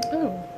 Oh.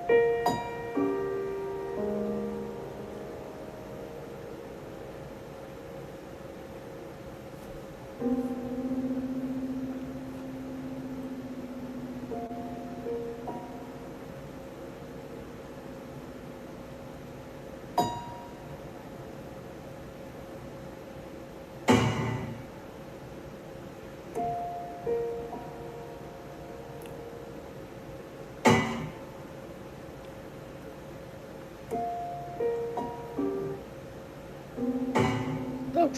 Oh,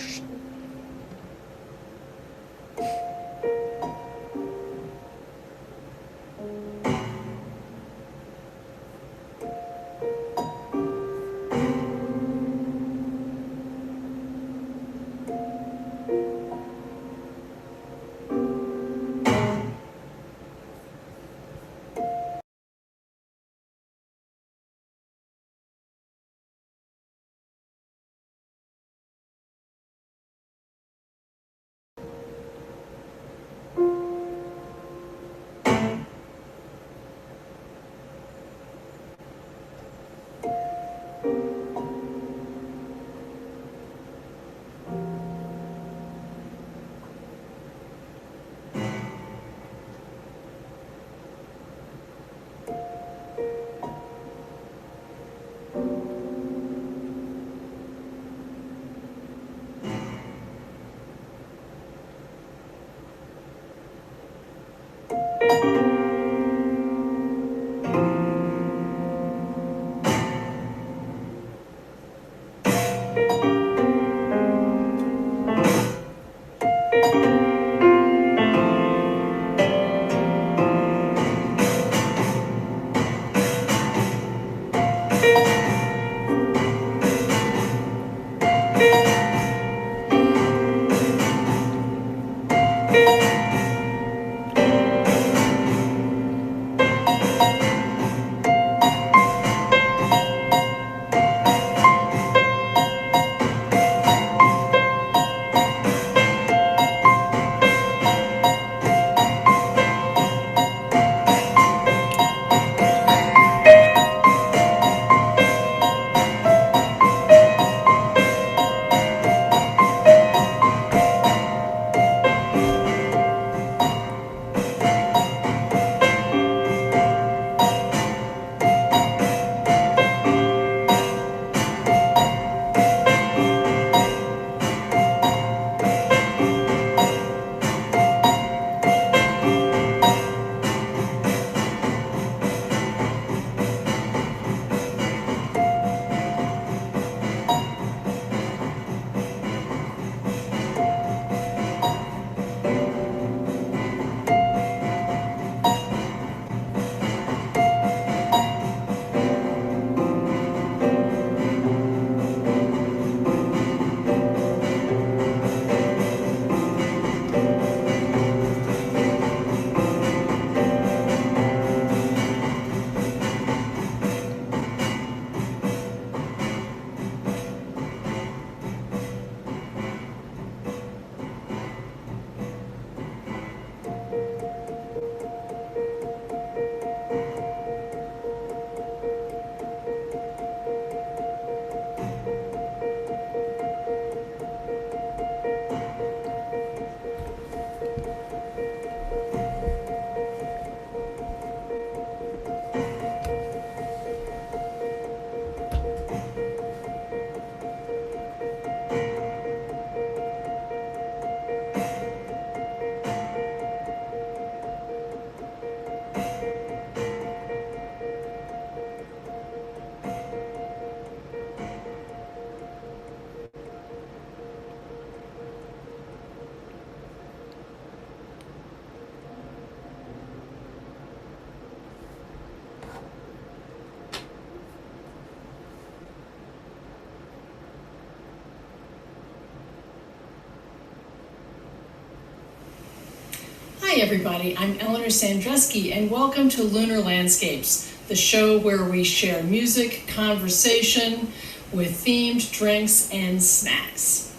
Hi everybody, I'm Eleanor Sandreski and welcome to Lunar Landscapes, the show where we share music, conversation with themed drinks and snacks.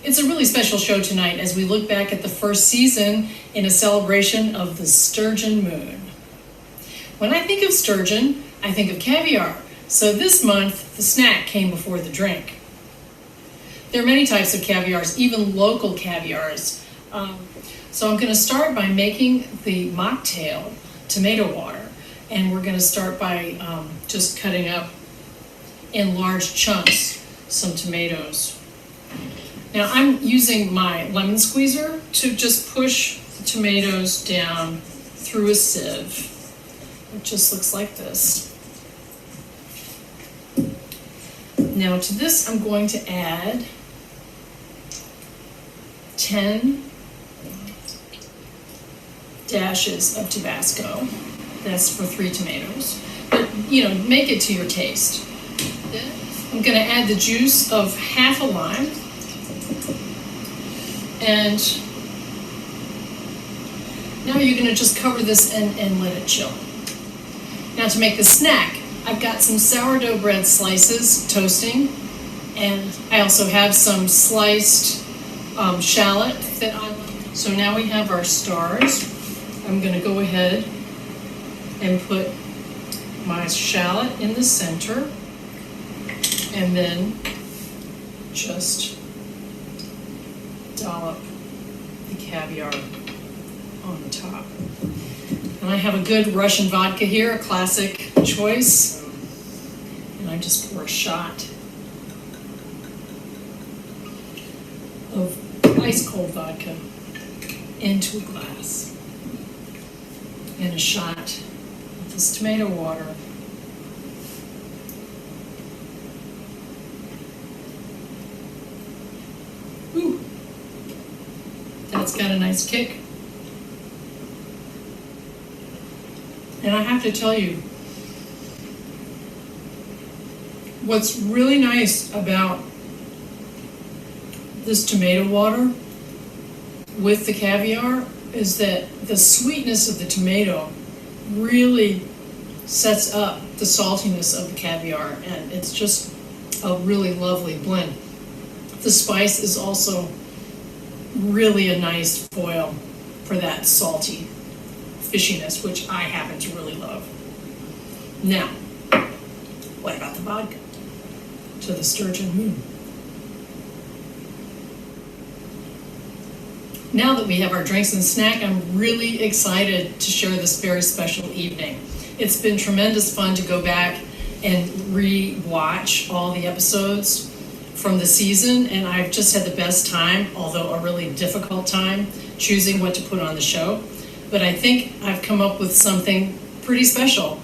It's a really special show tonight as we look back at the first season in a celebration of the Sturgeon Moon. When I think of sturgeon, I think of caviar. So this month, the snack came before the drink. There are many types of caviars, even local caviars. So I'm going to start by making the mocktail tomato water. And we're going to start by just cutting up in large chunks some tomatoes. Now I'm using my lemon squeezer to just push the tomatoes down through a sieve. It just looks like this. Now to this I'm going to add 10 dashes of Tabasco. That's for 3 tomatoes. But, make it to your taste. I'm going to add the juice of half a lime. And now you're going to just cover this and let it chill. Now to make the snack, I've got some sourdough bread slices toasting. And I also have some sliced shallot that I like. So now we have our stars. I'm going to go ahead and put my shallot in the center, and then just dollop the caviar on the top. And I have a good Russian vodka here, a classic choice, and I just pour a shot of ice cold vodka into a glass. And a shot of this tomato water. Ooh, that's got a nice kick. And I have to tell you, what's really nice about this tomato water with the caviar is that the sweetness of the tomato really sets up the saltiness of the caviar, and it's just a really lovely blend. The spice is also really a nice foil for that salty fishiness, which I happen to really love. Now, what about the vodka? To the Sturgeon Moon. Now that we have our drinks and snack, I'm really excited to share this very special evening. It's been tremendous fun to go back and re-watch all the episodes from the season, and I've just had the best time, although a really difficult time, choosing what to put on the show. But I think I've come up with something pretty special.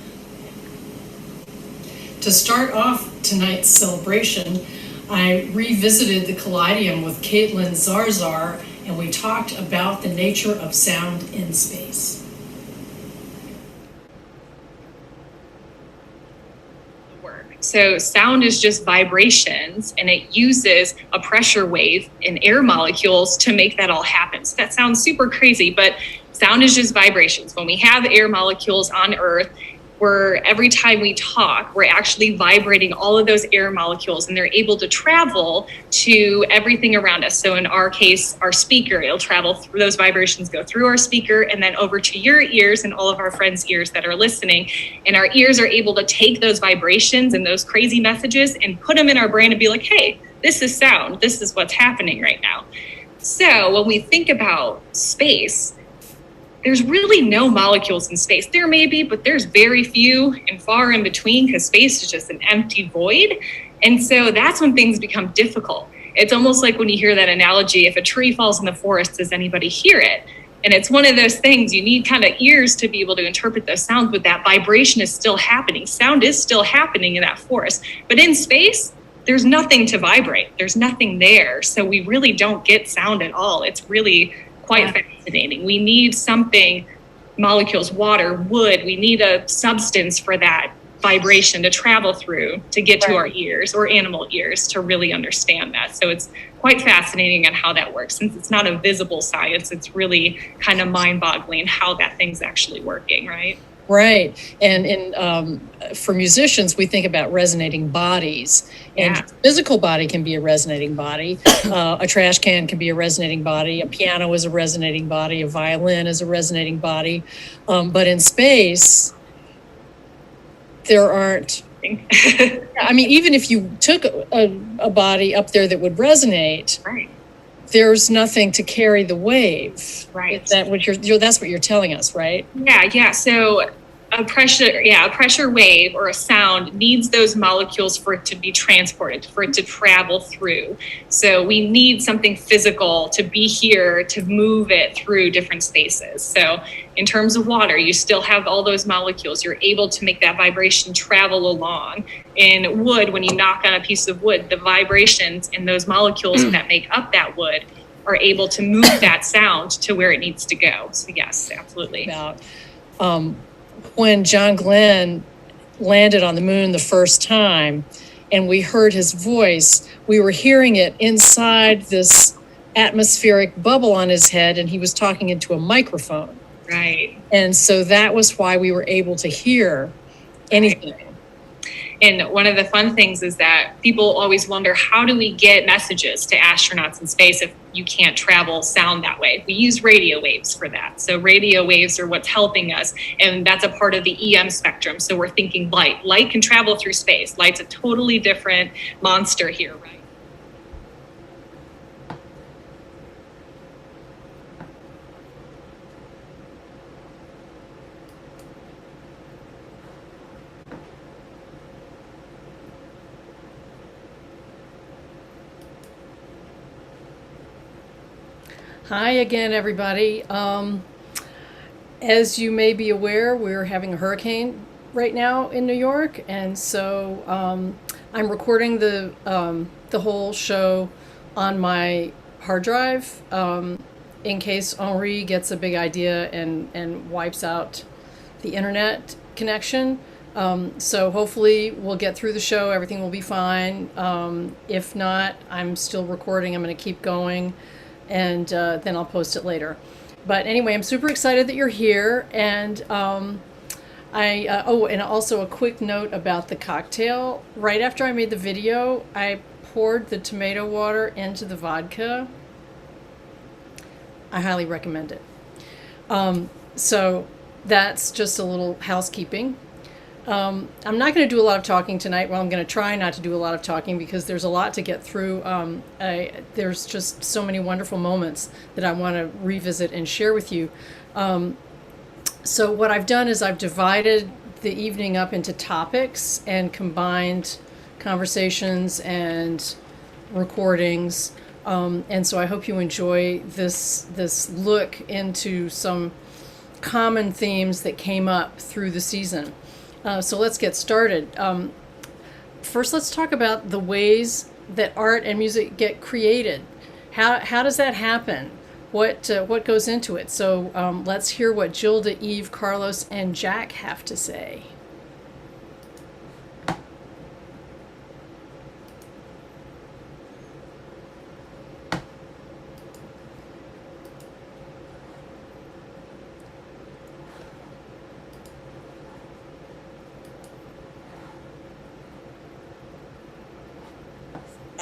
To start off tonight's celebration, I revisited the Callidium with Caitlin Zarzar, and we talked about the nature of sound in space. So sound is just vibrations, and it uses a pressure wave and air molecules to make that all happen. So that sounds super crazy, but sound is just vibrations. When we have air molecules on Earth, every time we talk, we're actually vibrating all of those air molecules, and they're able to travel to everything around us. So in our case, our speaker, it'll travel through, those vibrations go through our speaker and then over to your ears and all of our friends' ears that are listening. And our ears are able to take those vibrations and those crazy messages and put them in our brain and be like, hey, this is sound. This is what's happening right now. So when we think about space, there's really no molecules in space. There may be, but there's very few and far in between, because space is just an empty void. And so that's when things become difficult. It's almost like when you hear that analogy, if a tree falls in the forest, does anybody hear it? And it's one of those things, you need kind of ears to be able to interpret those sounds, but that vibration is still happening. Sound is still happening in that forest. But in space, there's nothing to vibrate. There's nothing there. So we really don't get sound at all. It's really quite fascinating. We need something, molecules, water, wood, we need a substance for that vibration to travel through to get to our ears or animal ears to really understand that. So it's quite fascinating on how that works. Since it's not a visible science, it's really kind of mind-boggling how that thing's actually working, right? Right. And for musicians, we think about resonating bodies. And the physical body can be a resonating body. A trash can can be a resonating body. A piano is a resonating body. A violin is a resonating body. But in space, there aren't, I mean, even if you took a body up there that would resonate, right, there's nothing to carry the wave. right. That's what you're telling us, right? Yeah. So a pressure wave or a sound needs those molecules for it to be transported, for it to travel through. So we need something physical to be here to move it through different spaces. So in terms of water, you still have all those molecules. You're able to make that vibration travel along. In wood, when you knock on a piece of wood, the vibrations in those molecules that make up that wood are able to move that sound to where it needs to go. So yes, absolutely. When John Glenn landed on the moon the first time and we heard his voice, we were hearing it inside this atmospheric bubble on his head, and he was talking into a microphone. Right. And so that was why we were able to hear anything. Right. And one of the fun things is that people always wonder, how do we get messages to astronauts in space if you can't travel sound that way? We use radio waves for that. So radio waves are what's helping us. And that's a part of the EM spectrum. So we're thinking light. Light can travel through space. Light's a totally different monster here, right? Hi again, everybody. As you may be aware, we're having a hurricane right now in New York, and so I'm recording the whole show on my hard drive in case Henri gets a big idea and wipes out the internet connection. So hopefully we'll get through the show. Everything will be fine. If not, I'm still recording. I'm going to keep going. And then I'll post it later. But anyway, I'm super excited that you're here. And and also a quick note about the cocktail. Right after I made the video, I poured the tomato water into the vodka. I highly recommend it. So that's just a little housekeeping. I'm not going to do a lot of talking tonight. Well, I'm going to try not to do a lot of talking because there's a lot to get through. There's just so many wonderful moments that I want to revisit and share with you. So what I've done is I've divided the evening up into topics and combined conversations and recordings. And so I hope you enjoy this look into some common themes that came up through the season. So let's get started. First, let's talk about the ways that art and music get created. How does that happen? What goes into it? So let's hear what Gilda, Eve, Carlos, and Jack have to say.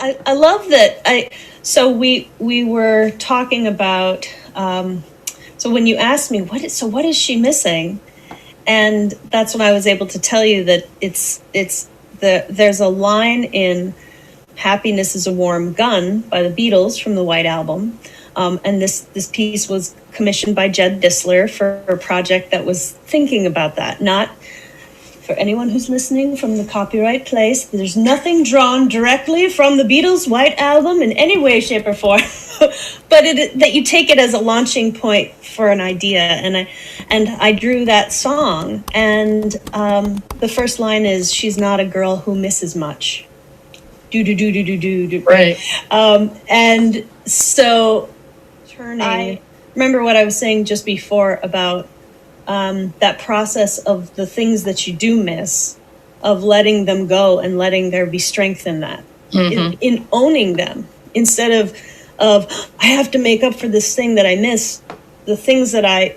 I love that. So we were talking about. So when you asked me what is she missing, and that's when I was able to tell you that there's a line in "Happiness Is a Warm Gun" by the Beatles from the White Album, and this piece was commissioned by Jed Disler for a project that was thinking about that, not. For anyone who's listening from the copyright place, there's nothing drawn directly from the Beatles' White Album in any way, shape, or form, but that you take it as a launching point for an idea. And I drew that song, and the first line is, "She's not a girl who misses much." Do do do do do do do. Right. And so, I remember what I was saying just before about. That process of the things that you do miss, of letting them go and letting there be strength in that, in owning them, instead of I have to make up for this thing that I miss. The things that I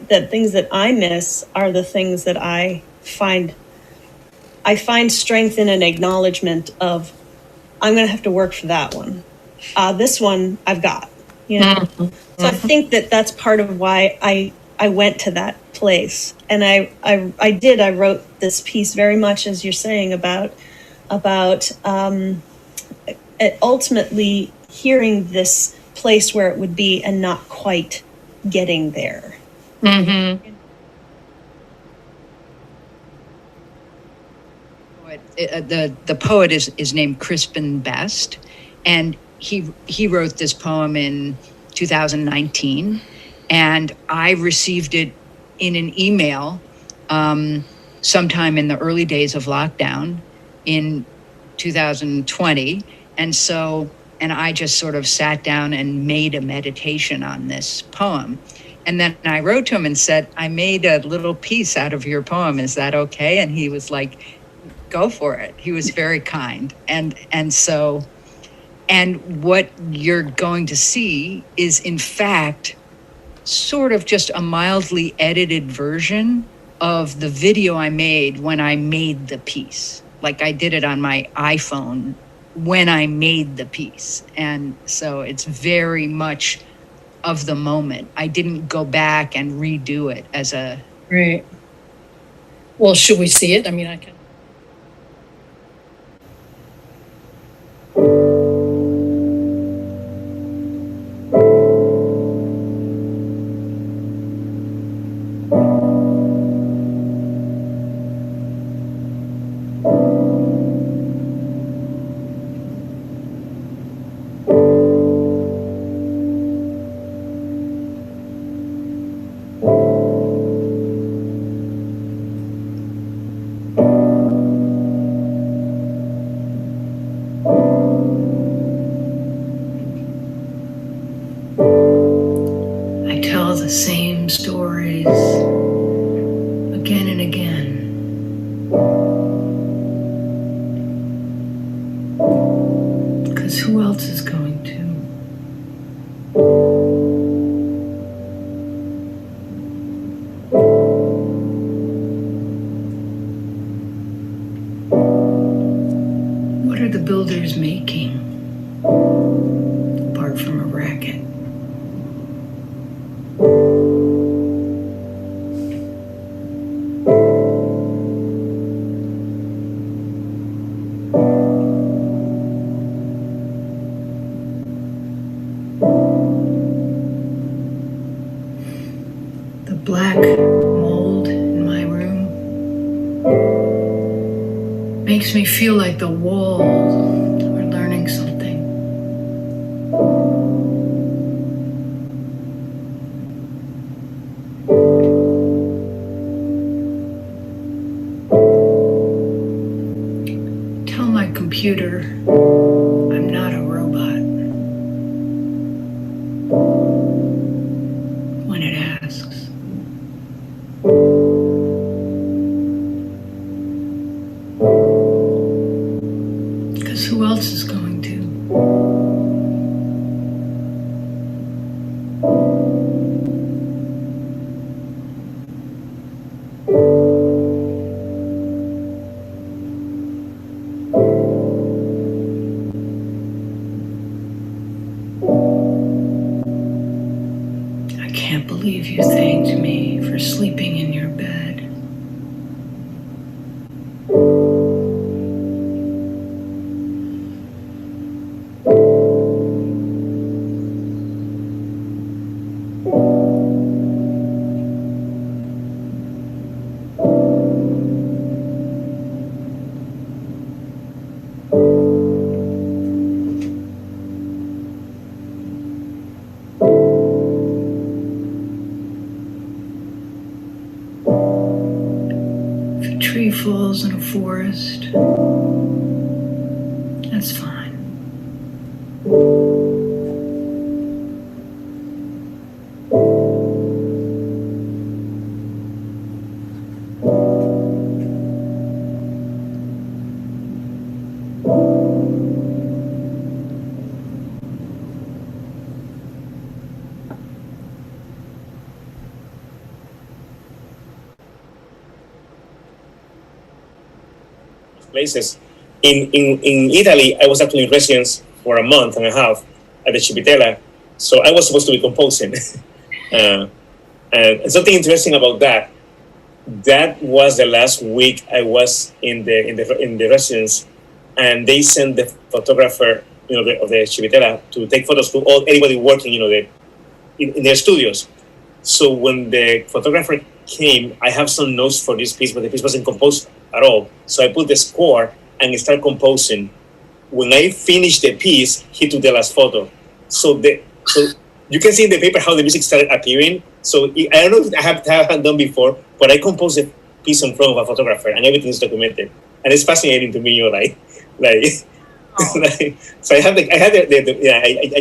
miss are the things that I find strength in an acknowledgement of, I'm going to have to work for that one. This one I've got, you know. So I think that's part of why I I went to that place. And I wrote this piece very much, as you're saying, about ultimately hearing this place where it would be and not quite getting there. Mm-hmm. The poet is named Crispin Best, and he wrote this poem in 2019, and I received it in an email sometime in the early days of lockdown in 2020, and I just sort of sat down and made a meditation on this poem. And then I wrote to him and said, I made a little piece out of your poem. Is that okay? And he was like, go for it. He was very kind. And what you're going to see is, in fact, sort of just a mildly edited version of the video I made when I made the piece. Like, I did it on my iPhone when I made the piece. And so it's very much of the moment. I didn't go back and redo it as a... Right. Well, should we see it? I mean, I can. Same stories again and again, because who else is going to? What are the builders making apart from a racket? Black mold in my room makes me feel like the walls are learning something. Tell my computer I'm not a robot when it asks. Because who else is going to? I can't believe you thanked me for sleeping in your bed. Tree falls in a forest, that's fine. Places. In Italy, I was actually in residence for a month and a half at the Civitella, so I was supposed to be composing. And something interesting about that, that was the last week I was in the residence, and they sent the photographer, of the Chivitera to take photos to anybody working, in their studios. So when the photographer came, I have some notes for this piece, but the piece wasn't composed at all. So I put the score and started composing. When I finished the piece, he took the last photo. So you can see in the paper how the music started appearing. So I don't know if I have done before, but I composed a piece in front of a photographer, and everything is documented. And it's fascinating to me, like. Oh. So I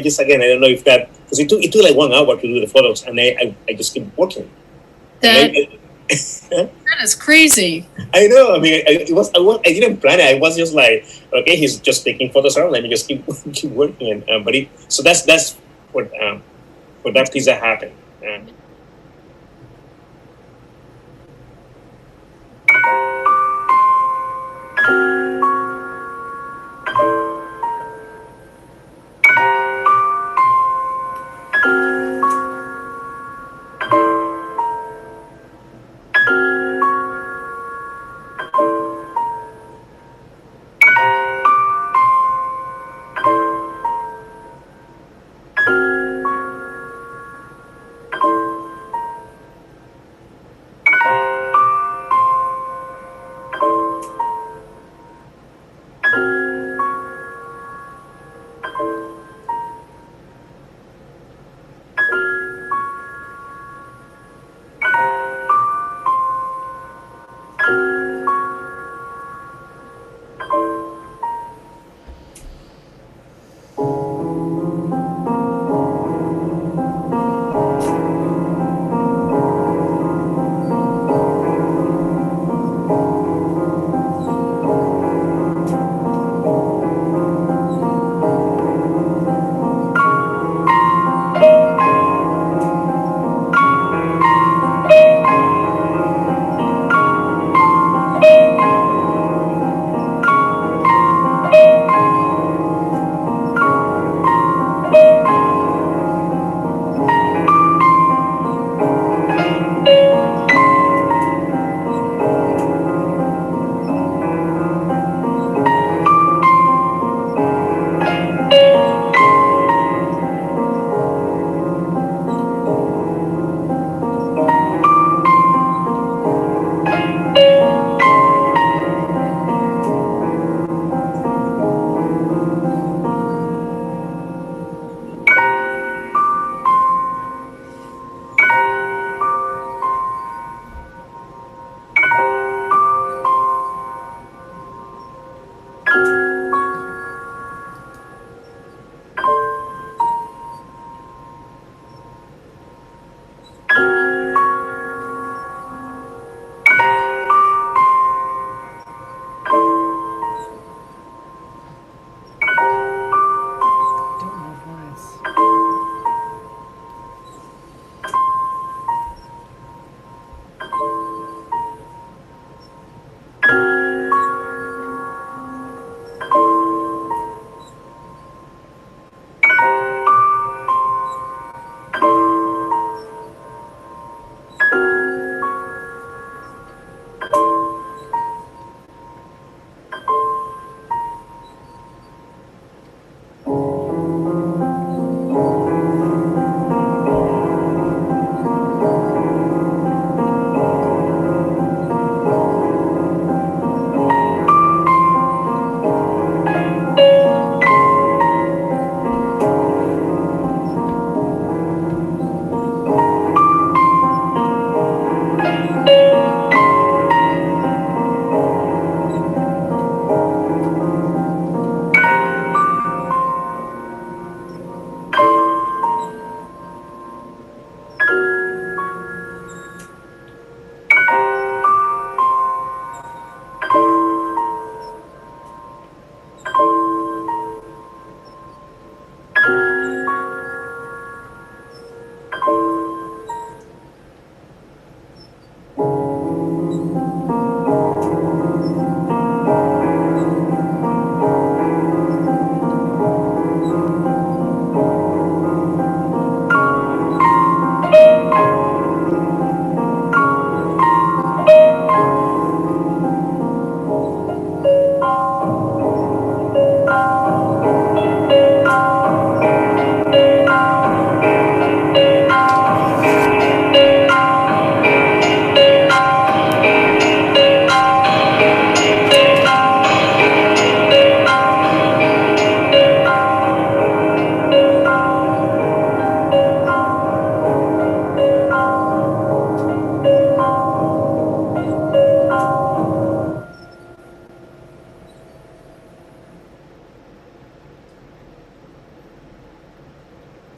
just, again, I don't know if that, because it took like 1 hour to do the photos, and I just keep working. That is crazy. I know. I mean, I didn't plan it. I was just like, okay, he's just taking photos around. Let me just keep working. So that's what that piece that happened.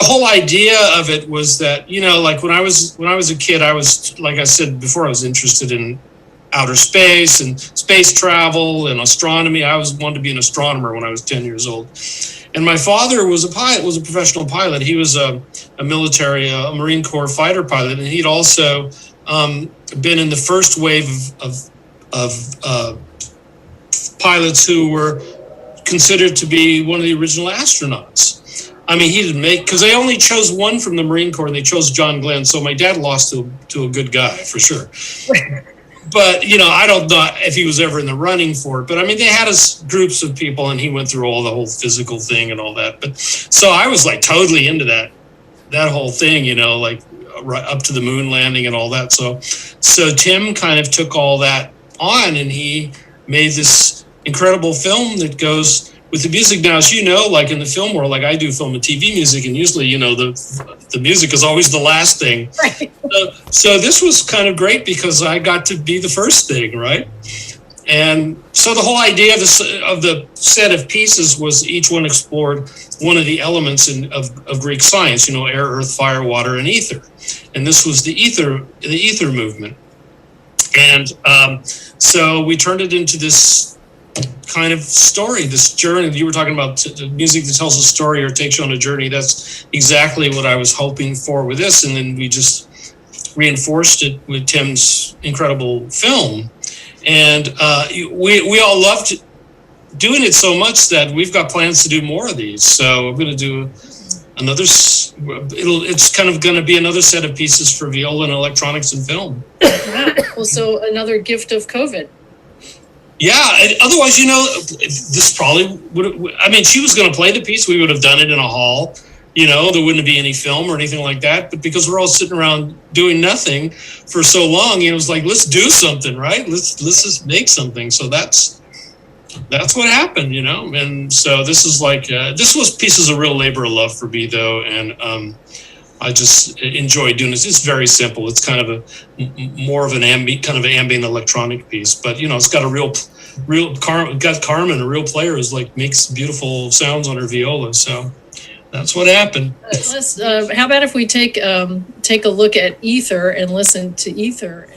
whole idea of it was that, you know, like when I was a kid, I was, like I said before, I was interested in outer space and space travel and astronomy. I wanted to be an astronomer when I was 10 years old. And my father was a pilot, was a professional pilot. He was a military, a Marine Corps fighter pilot, and he'd also been in the first wave of pilots who were considered to be one of the original astronauts. I mean, he didn't make, because they only chose one from the Marine Corps, and they chose John Glenn. So my dad lost to a good guy, for sure. But, you know, I don't know if he was ever in the running for it. But, I mean, they had groups of people, and he went through all the whole physical thing and all that. But so I was, like, totally into that whole thing, you know, like right up to the moon landing and all that. So Tim kind of took all that on, and he made this incredible film that goes with the music. Now, as you know, like in the film world, like I do film and TV music, and usually, you know, the music is always the last thing. Right. So this was kind of great because I got to be the first thing, right? And so the whole idea of the set of pieces was each one explored one of the elements of Greek science, you know, air, earth, fire, water, and ether. And this was the ether movement. And so we turned it into this kind of story, this journey. You were talking about the music that tells a story or takes you on a journey. That's exactly what I was hoping for with this. And then we just reinforced it with Tim's incredible film. And we all loved doing it so much that we've got plans to do more of these. So I'm going to do another, it's kind of going to be another set of pieces for viola and electronics and film. Well, so another gift of COVID. Yeah, otherwise, you know, this probably would, I mean, she was going to play the piece. We would have done it in a hall, you know, there wouldn't be any film or anything like that. But because we're all sitting around doing nothing for so long, you know, it was like, let's do something, right? Let's just make something. So that's what happened, you know. And so this is like, this was pieces of real labor of love for me, though. And I just enjoy doing this. It's very simple. It's kind of more of an ambient electronic piece, but you know, it's got Carmen, a real player, who's like makes beautiful sounds on her viola. So that's what happened. How about if we take a look at Ether and listen to Ether?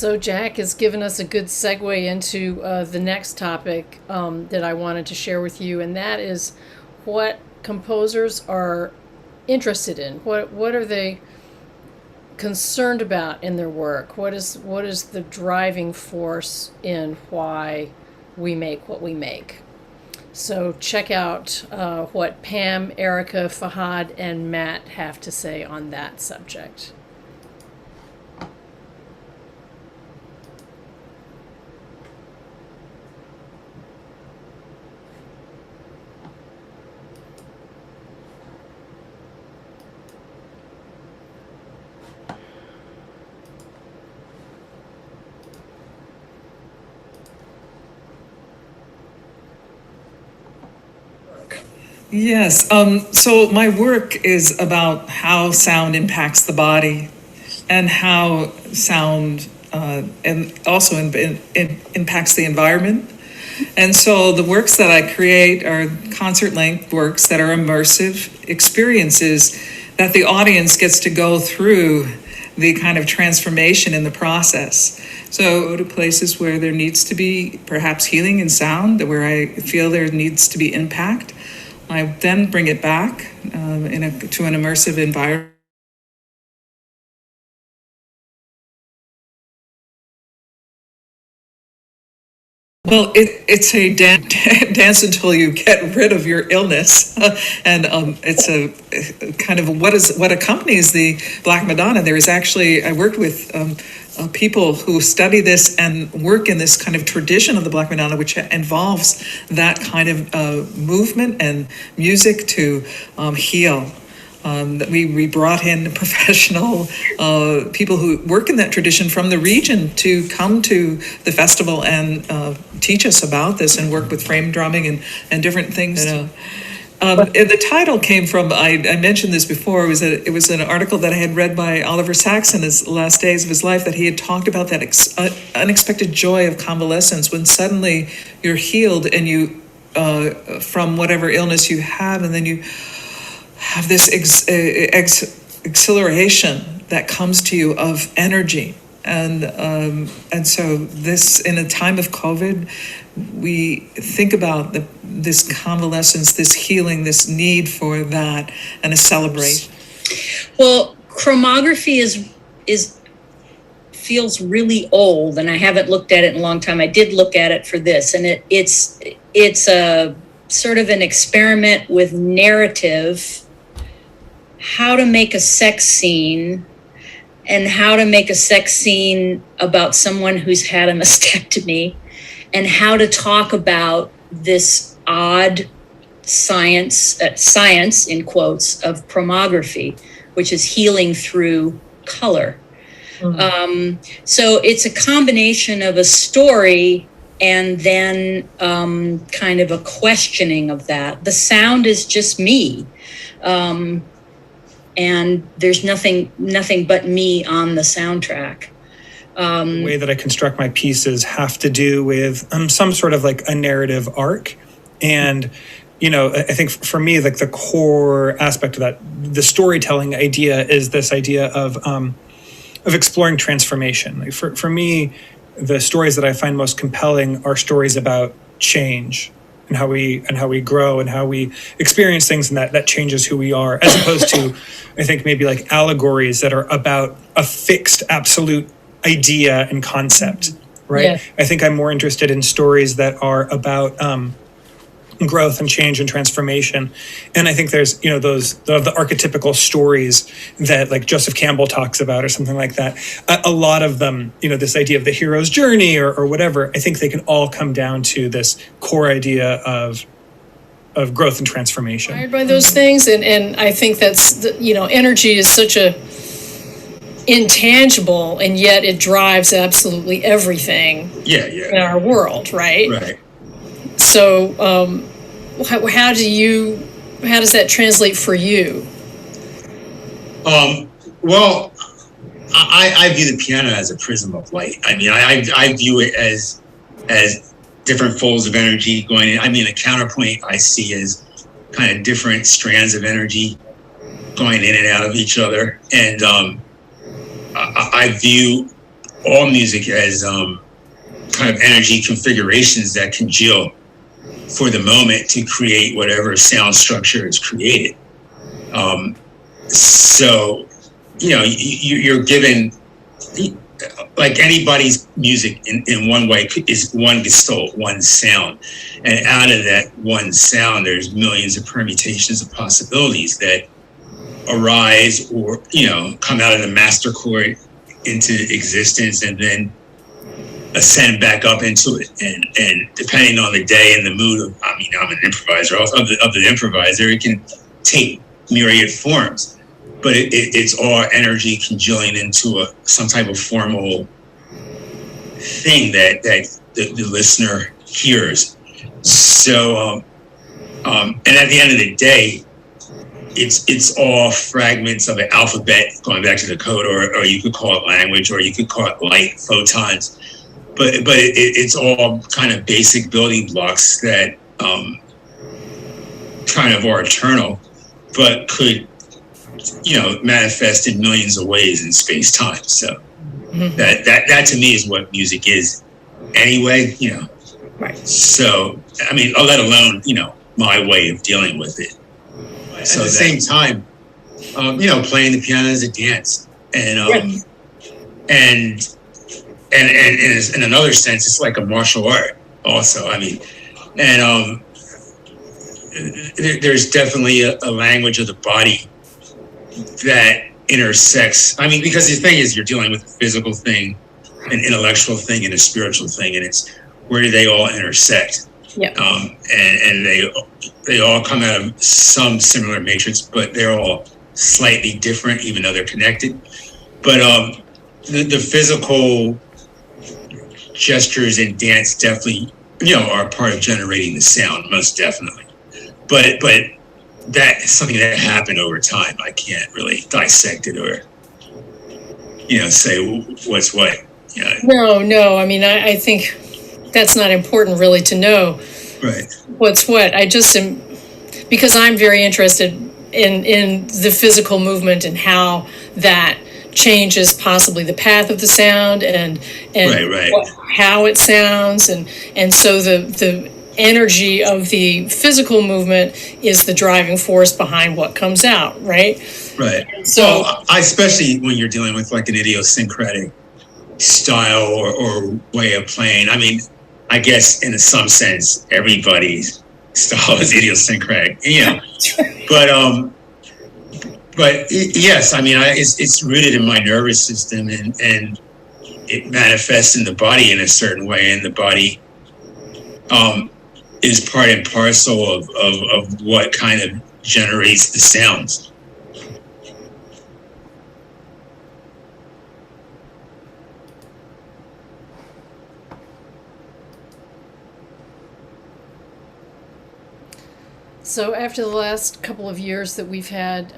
So Jack has given us a good segue into the next topic that I wanted to share with you, and that is what composers are interested in. What are they concerned about in their work? What is the driving force in why we make what we make? So check out what Pam, Erica, Fahad, and Matt have to say on that subject. Yes. So my work is about how sound impacts the body, and how sound and also impacts the environment. And so the works that I create are concert-length works that are immersive experiences that the audience gets to go through the kind of transformation in the process. So go to places where there needs to be perhaps healing in sound, where I feel there needs to be impact. I then bring it back to an immersive environment. Well, it's a dance until you get rid of your illness, and it's a kind of what accompanies the Black Madonna. There is actually, I worked with people who study this and work in this kind of tradition of the Black Madonna, which involves that kind of movement and music to heal. We brought in professional people who work in that tradition from the region to come to the festival and teach us about this and work with frame drumming and different things. The title came from, I mentioned this before, it was an article that I had read by Oliver Sacks in his last days of his life, that he had talked about that unexpected joy of convalescence, when suddenly you're healed and you from whatever illness you have, and then you have this exhilaration that comes to you of energy. And so this, in a time of COVID, we think about this convalescence, this healing, this need for that, and a celebration. Well, chromography feels really old, and I haven't looked at it in a long time. I did look at it for this, and it's a sort of an experiment with narrative, how to make a sex scene, and how to make a sex scene about someone who's had a mastectomy, and how to talk about this odd science in quotes of chromography, which is healing through color. Mm-hmm. So it's a combination of a story and then kind of a questioning of that. The sound is just me. And there's nothing but me on the soundtrack. The way that I construct my pieces have to do with some sort of like a narrative arc. And, I think for me, like the core aspect of that, the storytelling idea is this idea of exploring transformation. Like for me, the stories that I find most compelling are stories about change and how we grow and how we experience things, and that changes who we are, as opposed to, I think, maybe like allegories that are about a fixed absolute idea and concept, right? Yeah. I think I'm more interested in stories that are about growth and change and transformation. And I think there's, those the archetypical stories that like Joseph Campbell talks about or something like that. A lot of them, this idea of the hero's journey or whatever, I think they can all come down to this core idea of growth and transformation. Inspired by those things, and I think that's energy is such a intangible, and yet it drives absolutely everything in our world, right? Right. So how does that translate for you? Well, I view the piano as a prism of light. I mean, I view it as different folds of energy going in. I mean, a counterpoint I see as kind of different strands of energy going in and out of each other. And I view all music as kind of energy configurations that congeal for the moment to create whatever sound structure is created. So, you're given, like anybody's music in one way is one gestalt, one sound. And out of that one sound, there's millions of permutations of possibilities that arise or, come out of the master chord into existence and then ascend back up into it. And depending on the day and the mood I'm an improviser, of the improviser, it can take myriad forms. But it's all energy congealing into some type of formal thing that the listener hears. So, and at the end of the day, it's all fragments of an alphabet, going back to the code, or you could call it language, or you could call it light, photons. But it's all kind of basic building blocks that kind of are eternal, but could manifest in millions of ways in space time. So that to me is what music is anyway, Right. So, let alone, my way of dealing with it. So at the same time, playing the piano is a dance. And, and in another sense, it's like a martial art also. There's definitely a language of the body that intersects. Because the thing is, you're dealing with a physical thing, an intellectual thing, and a spiritual thing, and it's where do they all intersect? Yeah. And they all come out of some similar matrix, but they're all slightly different, even though they're connected. But the physical gestures in dance definitely, are part of generating the sound, most definitely. But that is something that happened over time. I can't really dissect it or, say what's what. No. I think that's not important really to know. Right. What's what. I just am, because I'm very interested in the physical movement and how that changes possibly the path of the sound and right. How it sounds. And so the energy of the physical movement is the driving force behind what comes out, right? Right. So, especially when you're dealing with like an idiosyncratic style or way of playing. I guess in some sense, everybody's style is idiosyncratic, But yes, it's rooted in my nervous system, and it manifests in the body in a certain way, and the body is part and parcel of what kind of generates the sounds. So after the last couple of years that we've had,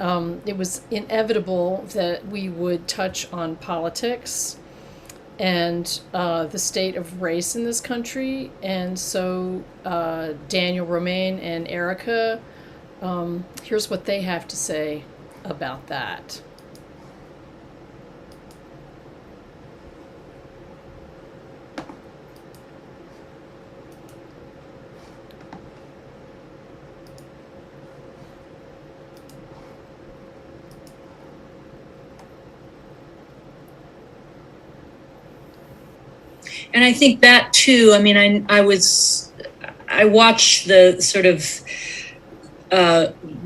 it was inevitable that we would touch on politics and the state of race in this country. And so Daniel, Romaine, and Erica, here's what they have to say about that. And I think that too, I watch the sort of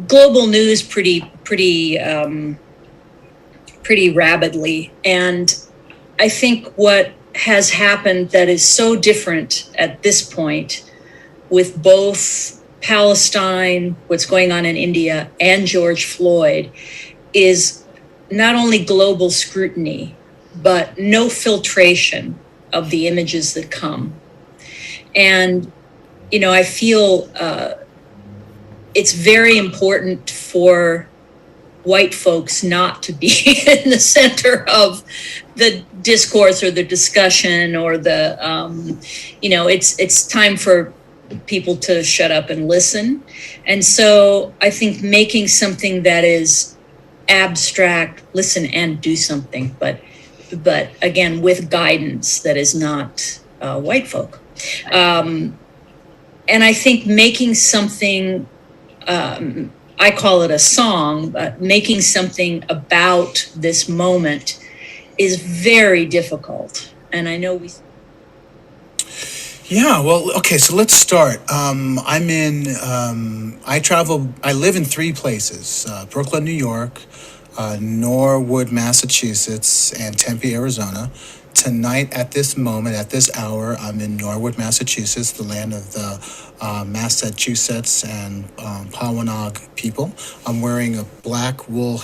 global news pretty rabidly. And I think what has happened that is so different at this point with both Palestine, what's going on in India, and George Floyd is not only global scrutiny, but no filtration of the images that come. And, I feel it's very important for white folks not to be in the center of the discourse or the discussion or the, it's time for people to shut up and listen. And so I think making something that is abstract, listen and do something, but but again, with guidance that is not white folk. And I think making something, I call it a song, but making something about this moment is very difficult. And I know we... Yeah, well, okay, so let's start. I live in three places, Brooklyn, New York, Norwood, Massachusetts, and Tempe, Arizona. Tonight, at this moment, at this hour, I'm in Norwood, Massachusetts, the land of the Massachusetts and Pawanog people. I'm wearing a black wool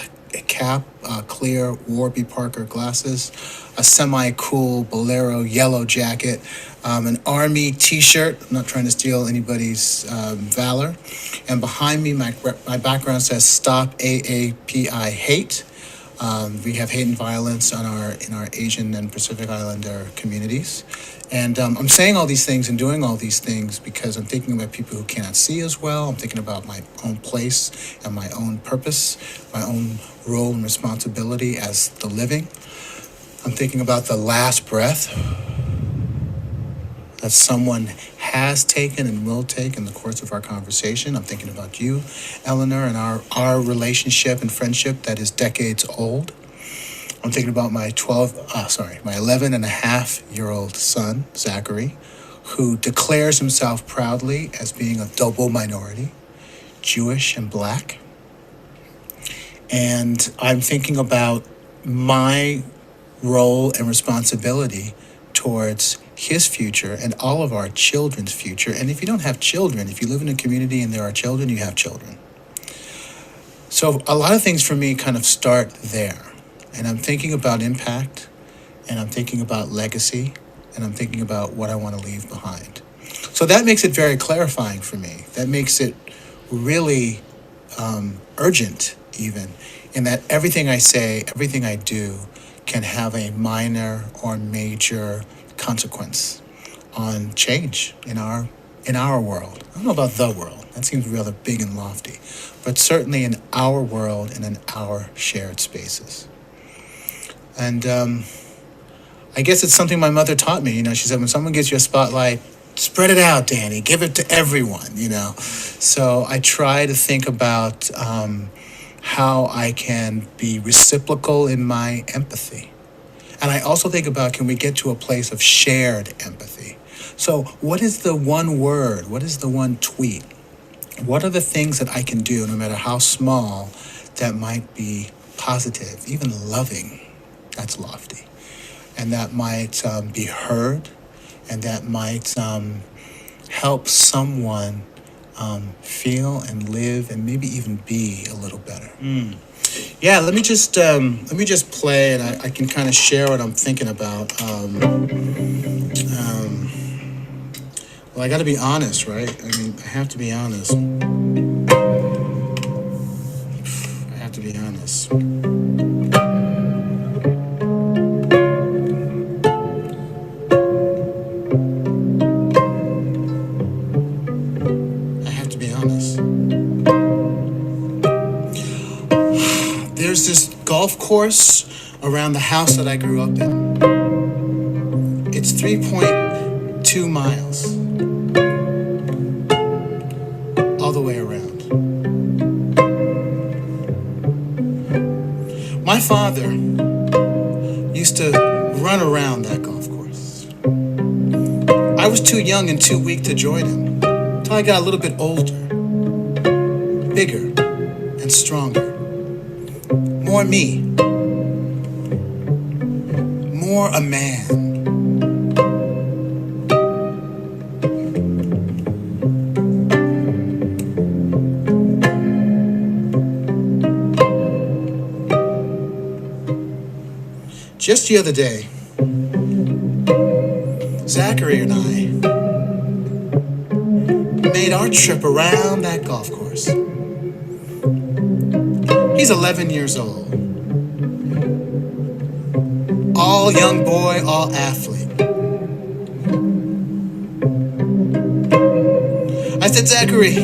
cap, clear Warby Parker glasses, a semi-cool bolero yellow jacket, an army t-shirt. I'm not trying to steal anybody's valor. And behind me, my background says "Stop AAPI Hate." We have hate and violence in our Asian and Pacific Islander communities. And I'm saying all these things and doing all these things because I'm thinking about people who cannot see as well. I'm thinking about my own place and my own purpose, my own role and responsibility as the living. I'm thinking about the last breath that someone has taken and will take in the course of our conversation. I'm thinking about you, Eleanor, and our relationship and friendship that is decades old. I'm thinking about my 11 and a half year old son, Zachary, who declares himself proudly as being a double minority, Jewish and Black. And I'm thinking about my role and responsibility towards his future and all of our children's future. And if you don't have children, if you live in a community and there are children, you have children. So a lot of things for me kind of start there. And I'm thinking about impact, and I'm thinking about legacy, and I'm thinking about what I want to leave behind. So that makes it very clarifying for me. That makes it really urgent, even, in that everything I say, everything I do can have a minor or major consequence on change in our world. I don't know about the world. That seems rather big and lofty. But certainly in our world and in our shared spaces. And I guess it's something my mother taught me. She said, when someone gives you a spotlight, spread it out, Danny. Give it to everyone, So I try to think about how I can be reciprocal in my empathy. And I also think about, can we get to a place of shared empathy? So what is the one word? What is the one tweet? What are the things that I can do, no matter how small, that might be positive, even loving? That's lofty. And that might be heard, and that might help someone feel and live and maybe even be a little better. Yeah, let me just play, and I can kind of share what I'm thinking about. Well, I got to be honest, right? I mean, I have to be honest. I have to be honest. There's this golf course around the house that I grew up in. It's 3.2 miles all the way around. My father used to run around that golf course. I was too young and too weak to join him until I got a little bit older, bigger and stronger. More me. More a man. Just the other day, Zachary and I made our trip around that golf course. He's 11 years old. All young boy, all athlete. I said, Zachary,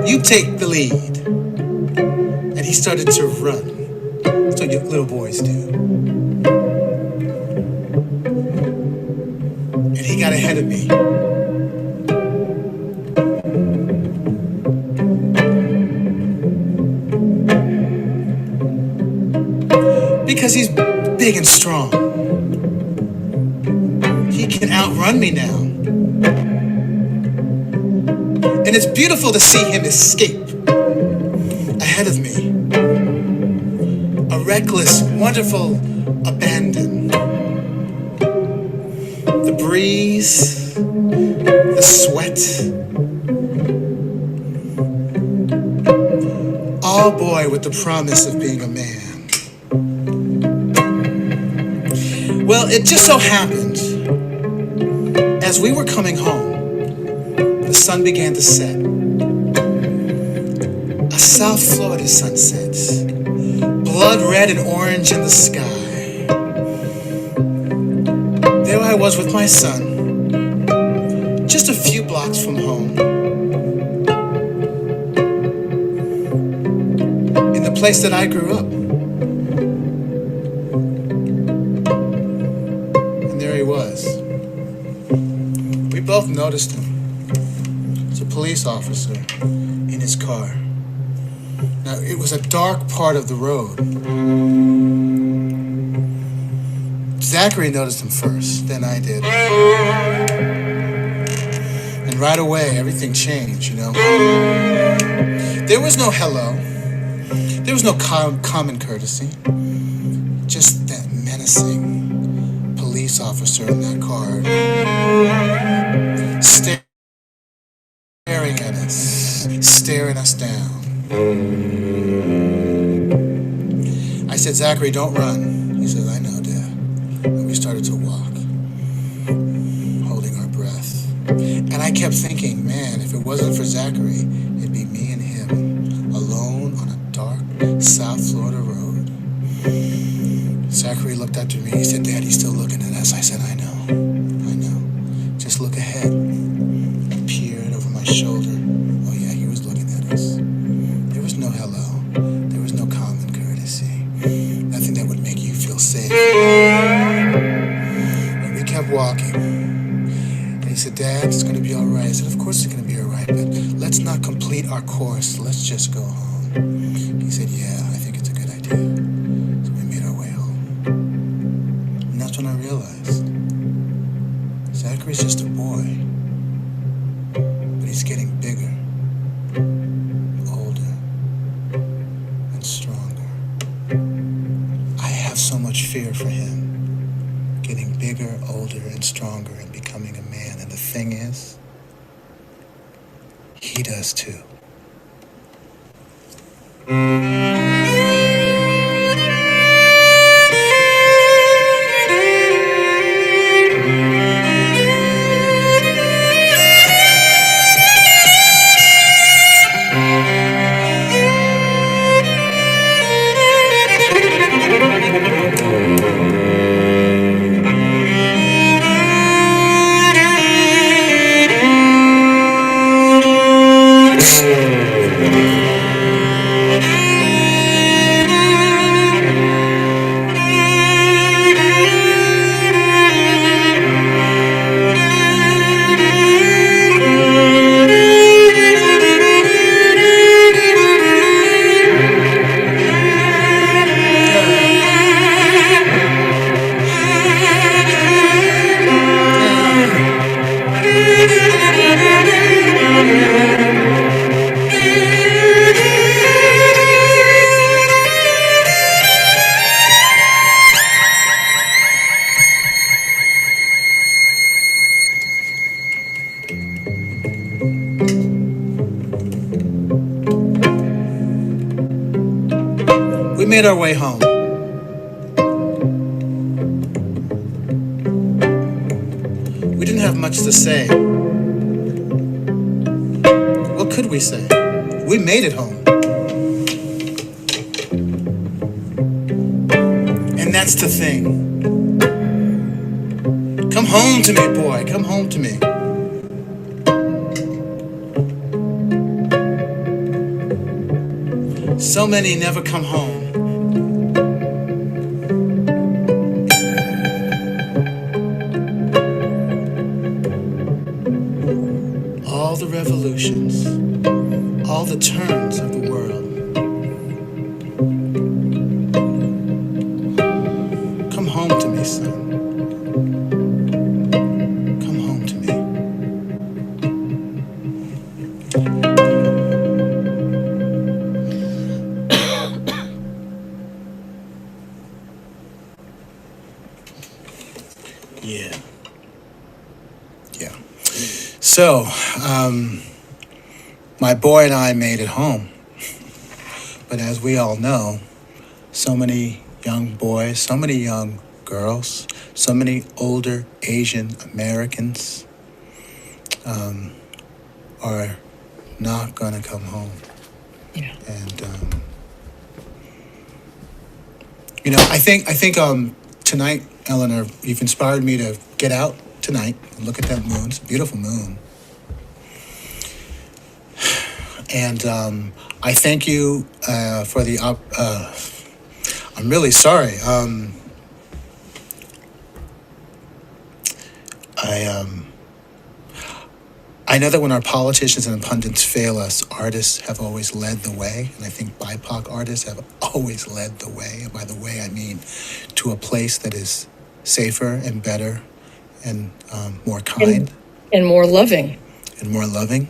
you take the lead. And he started to run. That's what little boys do. he got ahead of me. Because he's big and strong. He can outrun me now. And it's beautiful to see him escape ahead of me. A reckless, wonderful abandon. The breeze, the sweat. All boy with the promise of being a man. Well, it just so happened, as we were coming home, the sun began to set. A South Florida sunset, blood red and orange in the sky. There I was with my son, just a few blocks from home, in the place that I grew up. We both noticed him. It's a police officer in his car. Now, it was a dark part of the road. Zachary noticed him first, then I did. And right away, everything changed, you know. There was no hello. There was no common courtesy. Just that menacing police officer in that car, staring at us, staring us down. I said, Zachary, don't run. He said, I know, Dad. And we started to walk, holding our breath. And I kept thinking, man, if it wasn't for Zachary, it'd be me and him, alone on a dark South Florida road. Zachary looked up to me. He said, Dad, he's still looking at us. I said, I know. Just look ahead. I peered over my shoulder. Oh, yeah, he was looking at us. There was no hello. There was no common courtesy. Nothing that would make you feel safe. And we kept walking. And he said, Dad, it's going to be all right. I said, of course it's going to be all right, but let's not complete our course. Let's just go home. He said, yeah, I think it's a good idea. So we made our way home. And that's when I realized Zachary's just a boy, but he's getting bigger, older, and stronger. I have so much fear for him, getting bigger, older, and stronger, and becoming a man. And the thing is, he does too. We made our way home. We didn't have much to say. What could we say? We made it home. And that's the thing. Come home to me, boy. Come home to me. So many never come home. all the revolutions, all the turns of the world. Come home to me, son. Come home to me. Yeah. Yeah. So, my boy and I made it home. But as we all know, so many young boys, so many young girls, so many older Asian Americans are not going to come home. Yeah. And, I think tonight, Eleanor, you've inspired me to get out tonight and look at that moon. It's a beautiful moon. And I thank you for the I'm really sorry. I know that when our politicians and pundits fail us, artists have always led the way, and I think BIPOC artists have always led the way. And by the way, I mean to a place that is safer and better and more kind. And more loving. And more loving.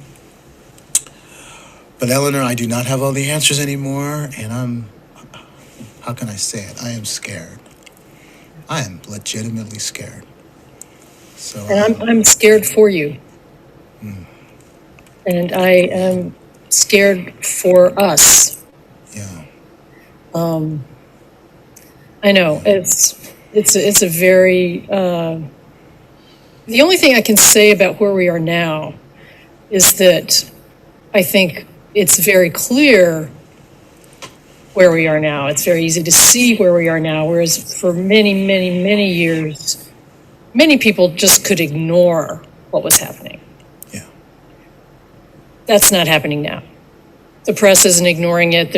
But Eleanor, I do not have all the answers anymore, and how can I say it? I am scared. I am legitimately scared. So, And I'm scared for you. And I am scared for us. Yeah. I know it's a very. The only thing I can say about where we are now is that I think it's very clear where we are now. It's very easy to see where we are now, whereas for many, many, many years, many people just could ignore what was happening. Yeah. That's not happening now. The press isn't ignoring it.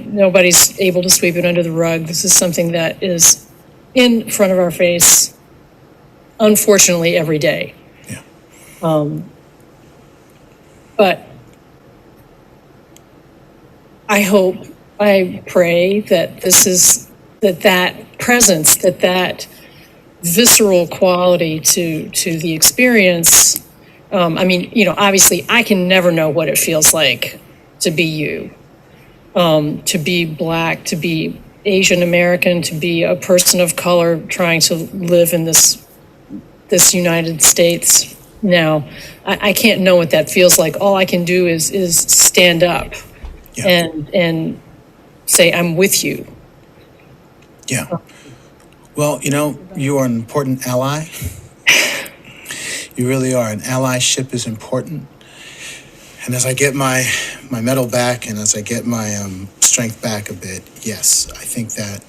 Nobody's able to sweep it under the rug. This is something that is in front of our face, unfortunately, every day. Yeah. But I pray that that presence, that visceral quality to the experience. Obviously, I can never know what it feels like to be you, to be Black, to be Asian American, to be a person of color trying to live in this United States now. I can't know what that feels like. All I can do is stand up. Yeah. And say, I'm with you. Yeah. Well, you are an important ally. You really are. And allyship is important. And as I get my medal back and as I get my strength back a bit, yes, I think that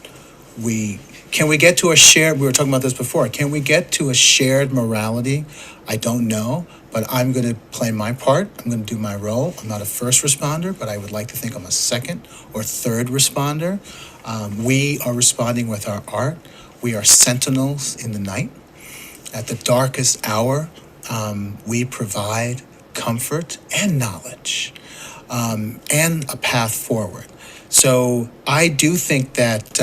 we get to a shared, we were talking about this before, can we get to a shared morality? I don't know, but I'm going to play my part. I'm going to do my role. I'm not a first responder, but I would like to think I'm a second or third responder. We are responding with our art. We are sentinels in the night. At the darkest hour, we provide comfort and knowledge and a path forward. So I do think that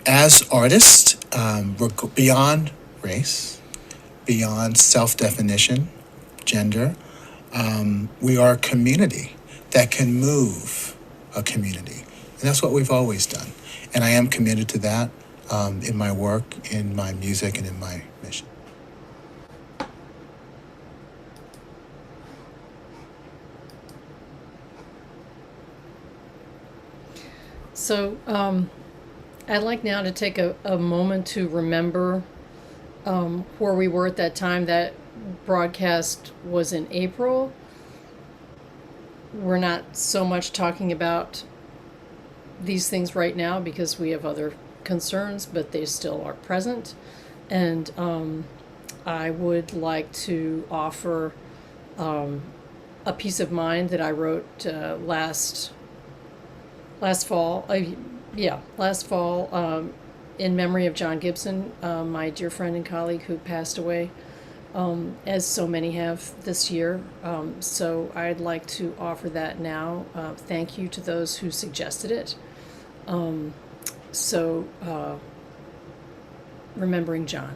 as artists, we're beyond race, beyond self-definition, gender. We are a community that can move a community. And that's what we've always done. And I am committed to that in my work, in my music, and in my mission. So I'd like now to take a moment to remember where we were at that time. That broadcast was in April. We're not so much talking about these things right now because we have other concerns, but they still are present. And I would like to offer a piece of mind that I wrote last fall. Last fall, in memory of John Gibson, my dear friend and colleague who passed away as so many have this year. So I'd like to offer that now. Thank you to those who suggested it. Remembering John.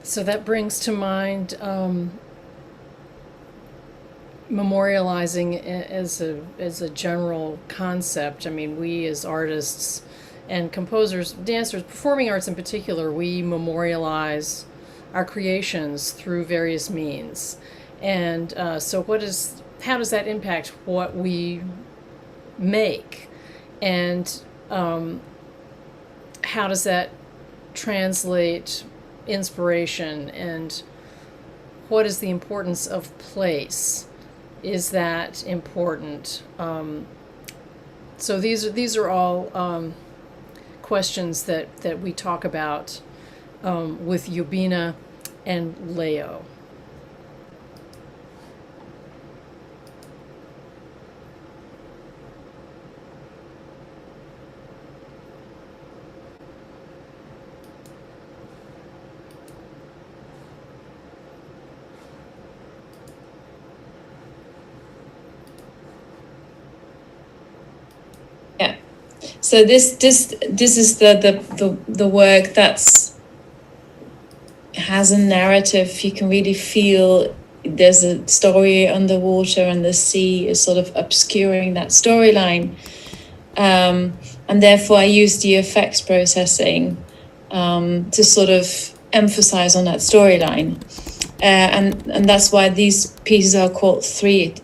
So that brings to mind memorializing as a general concept. I mean, we as artists and composers, dancers, performing arts in particular, we memorialize our creations through various means. And so how does that impact what we make? And how does that translate inspiration, and what is the importance of place? Is that important? So these are all questions that we talk about with Yubina and Leo. So this is the work that's has a narrative. You can really feel there's a story underwater, and the sea is sort of obscuring that storyline. And therefore, I use the effects processing to sort of emphasize on that storyline, and that's why these pieces are called three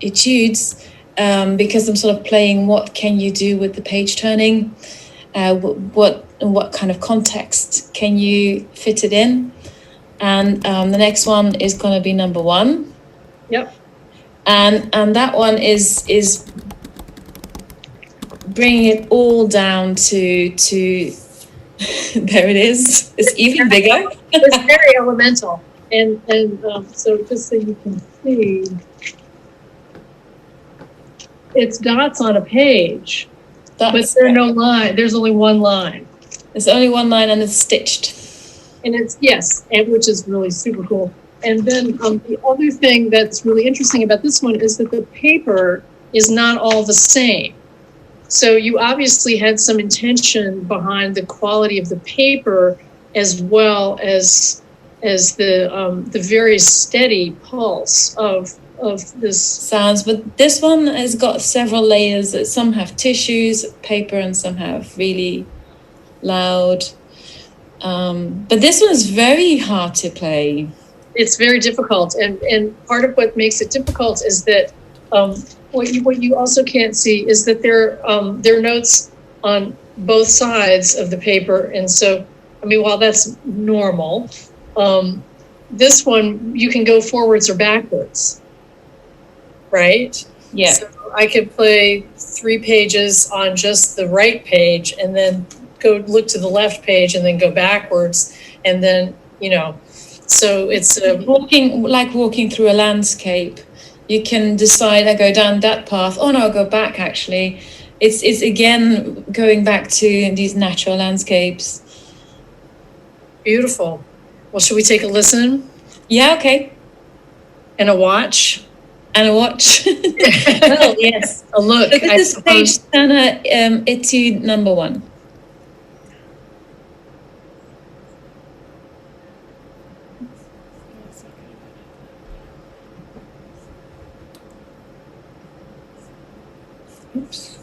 etudes. Because I'm sort of playing what can you do with the page turning, what kind of context can you fit it in, and the next one is going to be number 1. Yep. And that one is bringing it all down to there it is. It's even bigger. It's very elemental, and so just so you can see. It's dots on a page, but there are no line. There's only one line. There's only one line, and it's stitched. And it's which is really super cool. And then the other thing that's really interesting about this one is that the paper is not all the same. So you obviously had some intention behind the quality of the paper, as well as the very steady pulse of this sounds. But this one has got several layers. Some have tissues, paper, and some have really loud. But this one's very hard to play. It's very difficult, and part of what makes it difficult is that what you also can't see is that there are notes on both sides of the paper, and so I mean, while that's normal, this one you can go forwards or backwards, right? Yeah. So I could play 3 pages on just the right page, and then go look to the left page, and then go backwards, and then so it's walking through a landscape. You can decide, I go down that path. Oh no, I'll go back. Actually, it's again going back to these natural landscapes. Beautiful. Well, should we take a listen? Yeah. Okay. And a watch. And a watch. Well, yes. A look. So this is page Turner, Etude number 1. Oops.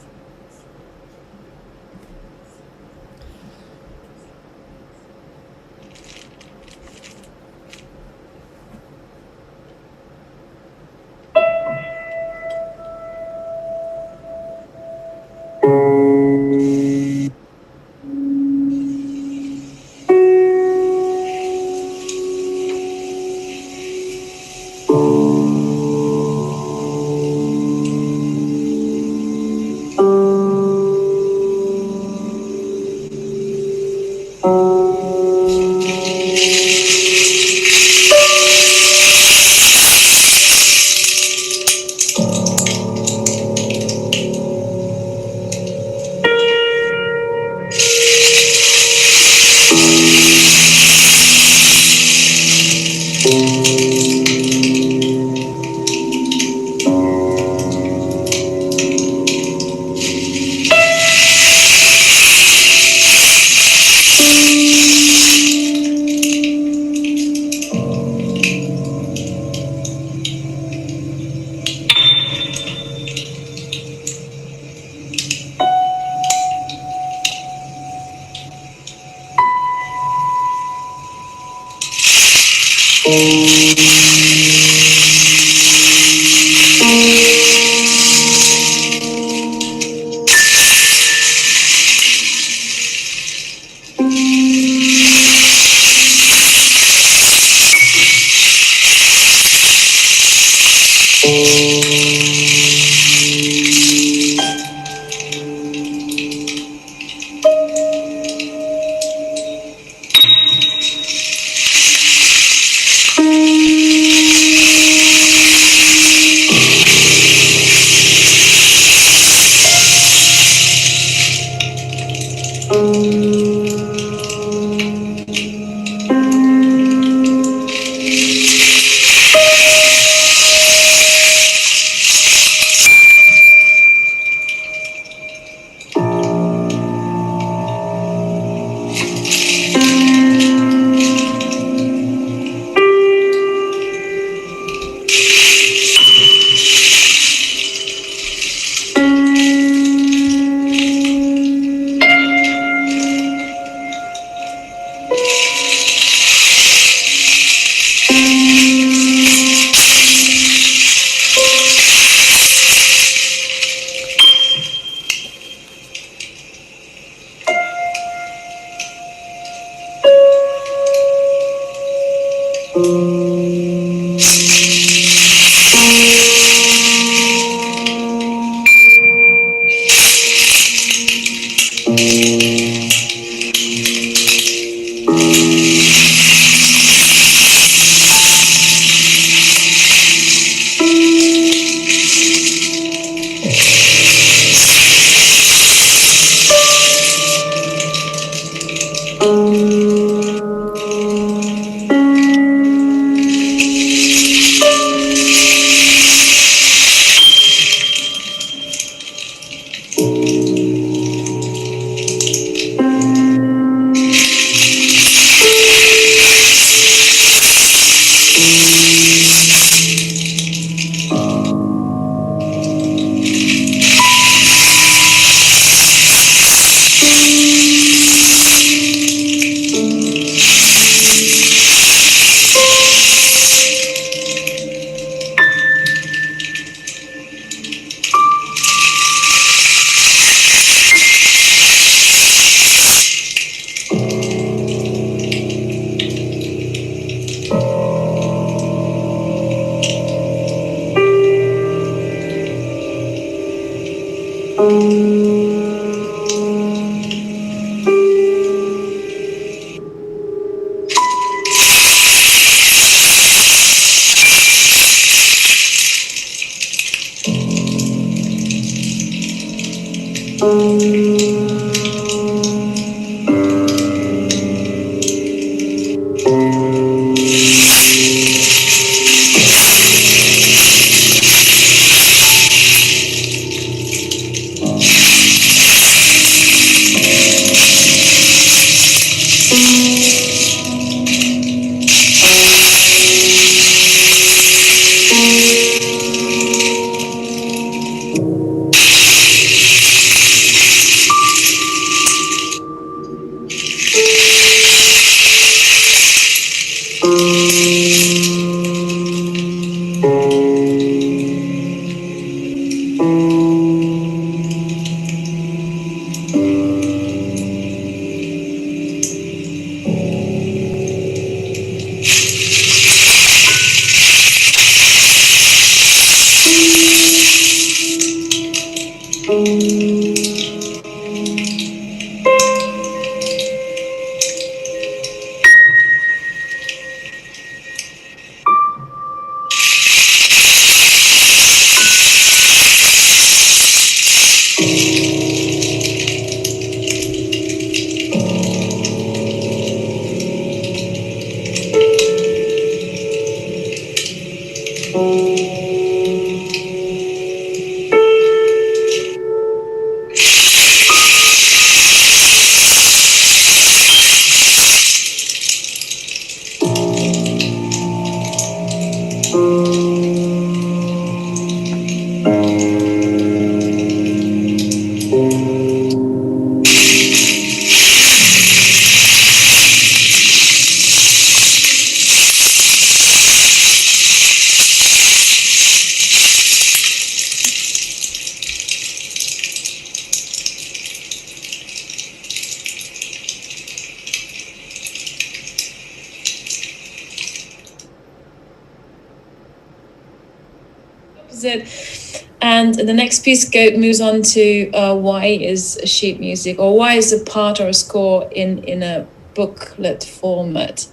And the next piece moves on to why is sheet music, or why is a part or a score in a booklet format.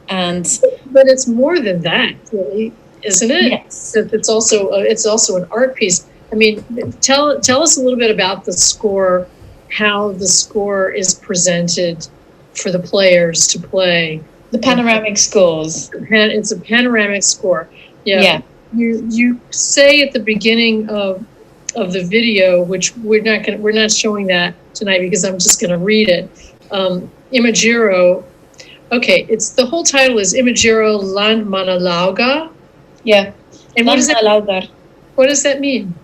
But it's more than that, really, isn't it? Yes. It's also an art piece. I mean, tell us a little bit about the score, how the score is presented for the players to play. The panoramic scores. It's a panoramic score. Yeah. You say at the beginning of the video, which we're not showing that tonight because I'm just gonna read it. Imagiro. Okay, it's the whole title is Imagiro Landmannalaugar. Yeah. And what does that mean?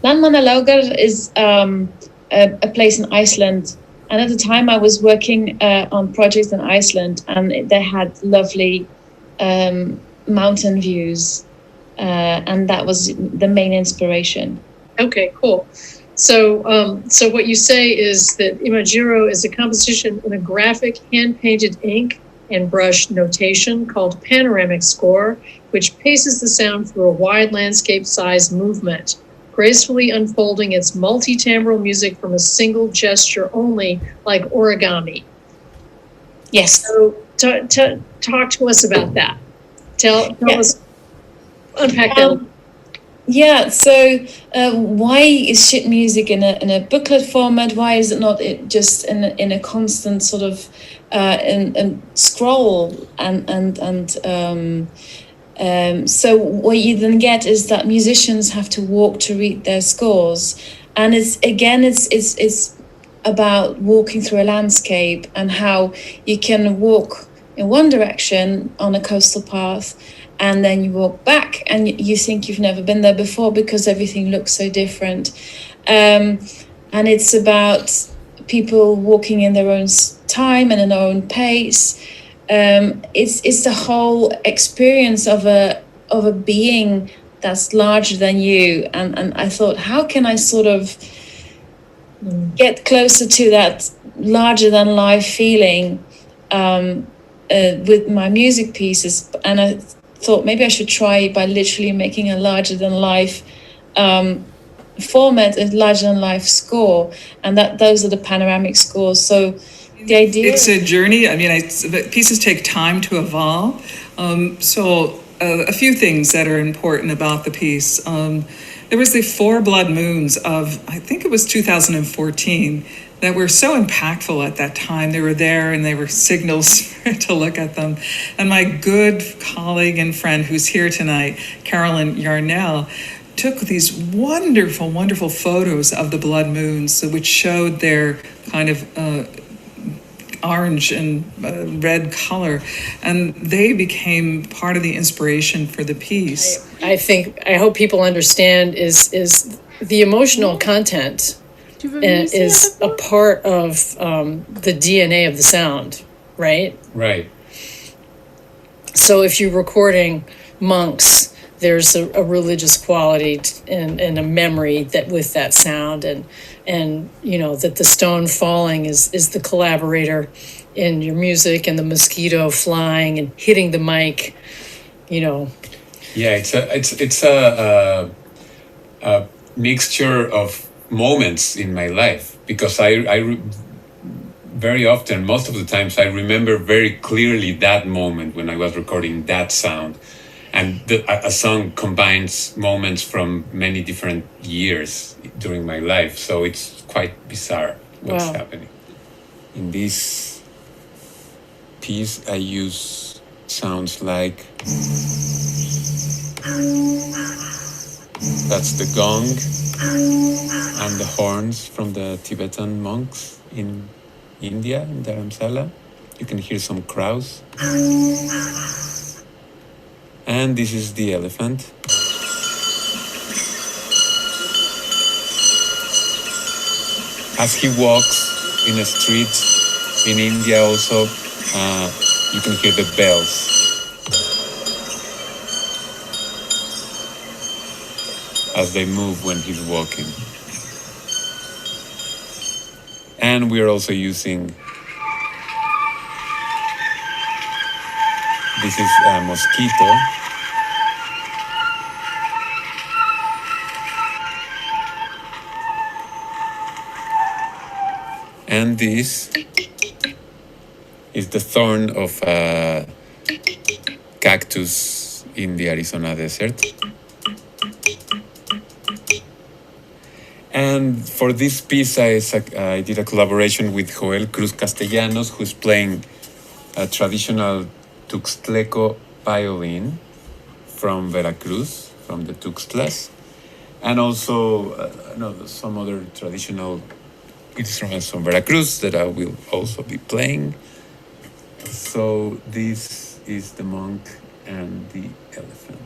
Landmannalaugar is a place in Iceland. And at the time I was working on projects in Iceland, and they had lovely mountain views. And that was the main inspiration. Okay, cool. So what you say is that Imagiro is a composition in a graphic hand-painted ink and brush notation called panoramic score, which paces the sound through a wide landscape-sized movement, gracefully unfolding its multi-timbral music from a single gesture only, like origami. Yes. So talk to us about that. Tell us. Unpack that. Yeah. So why is sheet music in a booklet format? Why is it not just in a constant sort of in scroll so what you then get is that musicians have to walk to read their scores, and it's about walking through a landscape and how you can walk in one direction on a coastal path, and then you walk back and you think you've never been there before because everything looks so different. And it's about people walking in their own time and in their own pace. It's the whole experience of a being that's larger than you. And I thought, how can I sort of get closer to that larger than life feeling with my music pieces? And I thought maybe I should try by literally making a larger than life format, a larger than life score, and those are the panoramic scores. So the idea, it's a journey. I mean, pieces take time to evolve. So a few things that are important about the piece. There was the 4 blood moons of, I think it was 2014, that were so impactful at that time. They were there and they were signals to look at them. And my good colleague and friend who's here tonight, Carolyn Yarnell, took these wonderful, wonderful photos of the blood moons, which showed their kind of orange and red color, and they became part of the inspiration for the piece. I hope people understand is the emotional content is a part of the DNA of the sound, right? Right. So if you're recording monks, there's a religious quality and a memory that with that sound, and you know that the stone falling is the collaborator in your music, and the mosquito flying and hitting the mic, you know. Yeah, it's a mixture of moments in my life, because I very often, most of the times, I remember very clearly that moment when I was recording that sound. And a song combines moments from many different years during my life. So it's quite bizarre what's happening. In this piece, I use sounds like... That's the gong and the horns from the Tibetan monks in India, in Dharamsala. You can hear some crows. And this is the elephant. As he walks, in a street in India also, you can hear the bells. As they move when he's walking. And we're also using, this is a mosquito. And this is the thorn of a cactus in the Arizona desert. And for this piece, I did a collaboration with Joel Cruz Castellanos, who's playing a traditional Tuxtleco violin from Veracruz, from the Tuxtlas, and also some other traditional instruments from Veracruz that I will also be playing. So this is the monk and the elephant.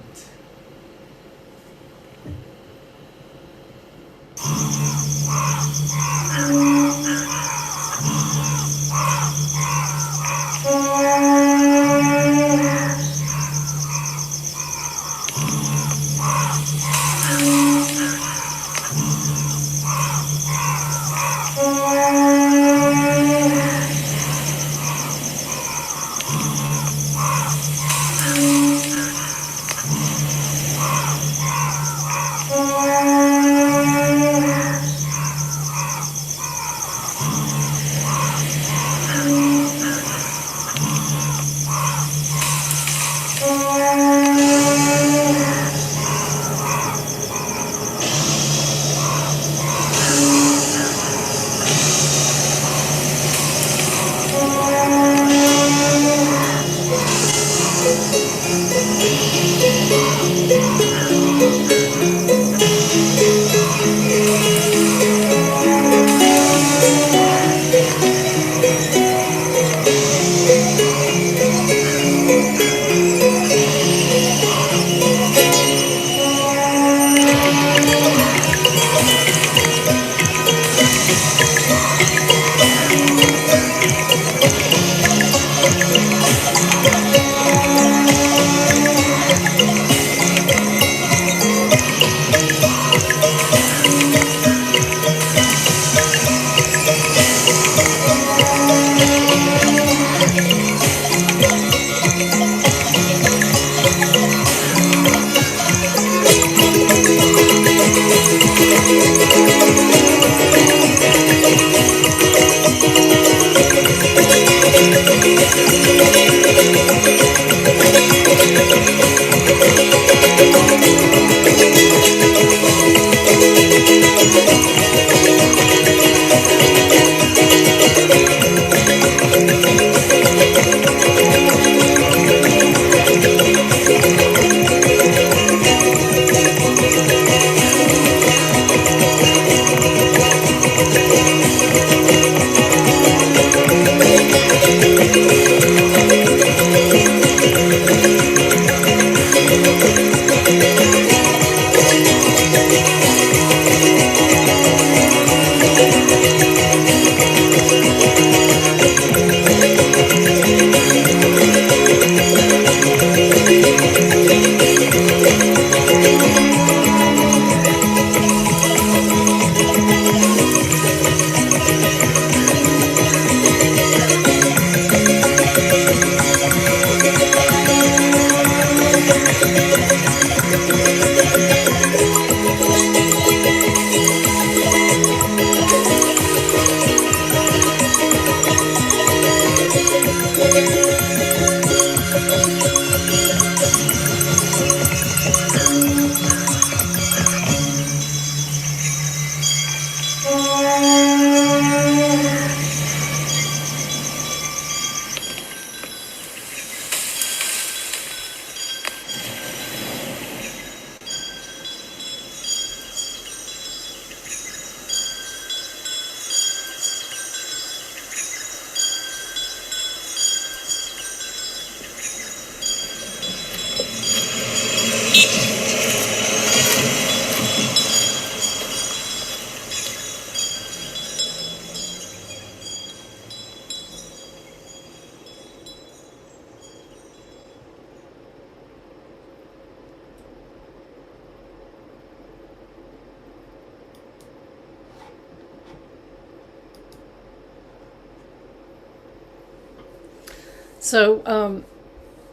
So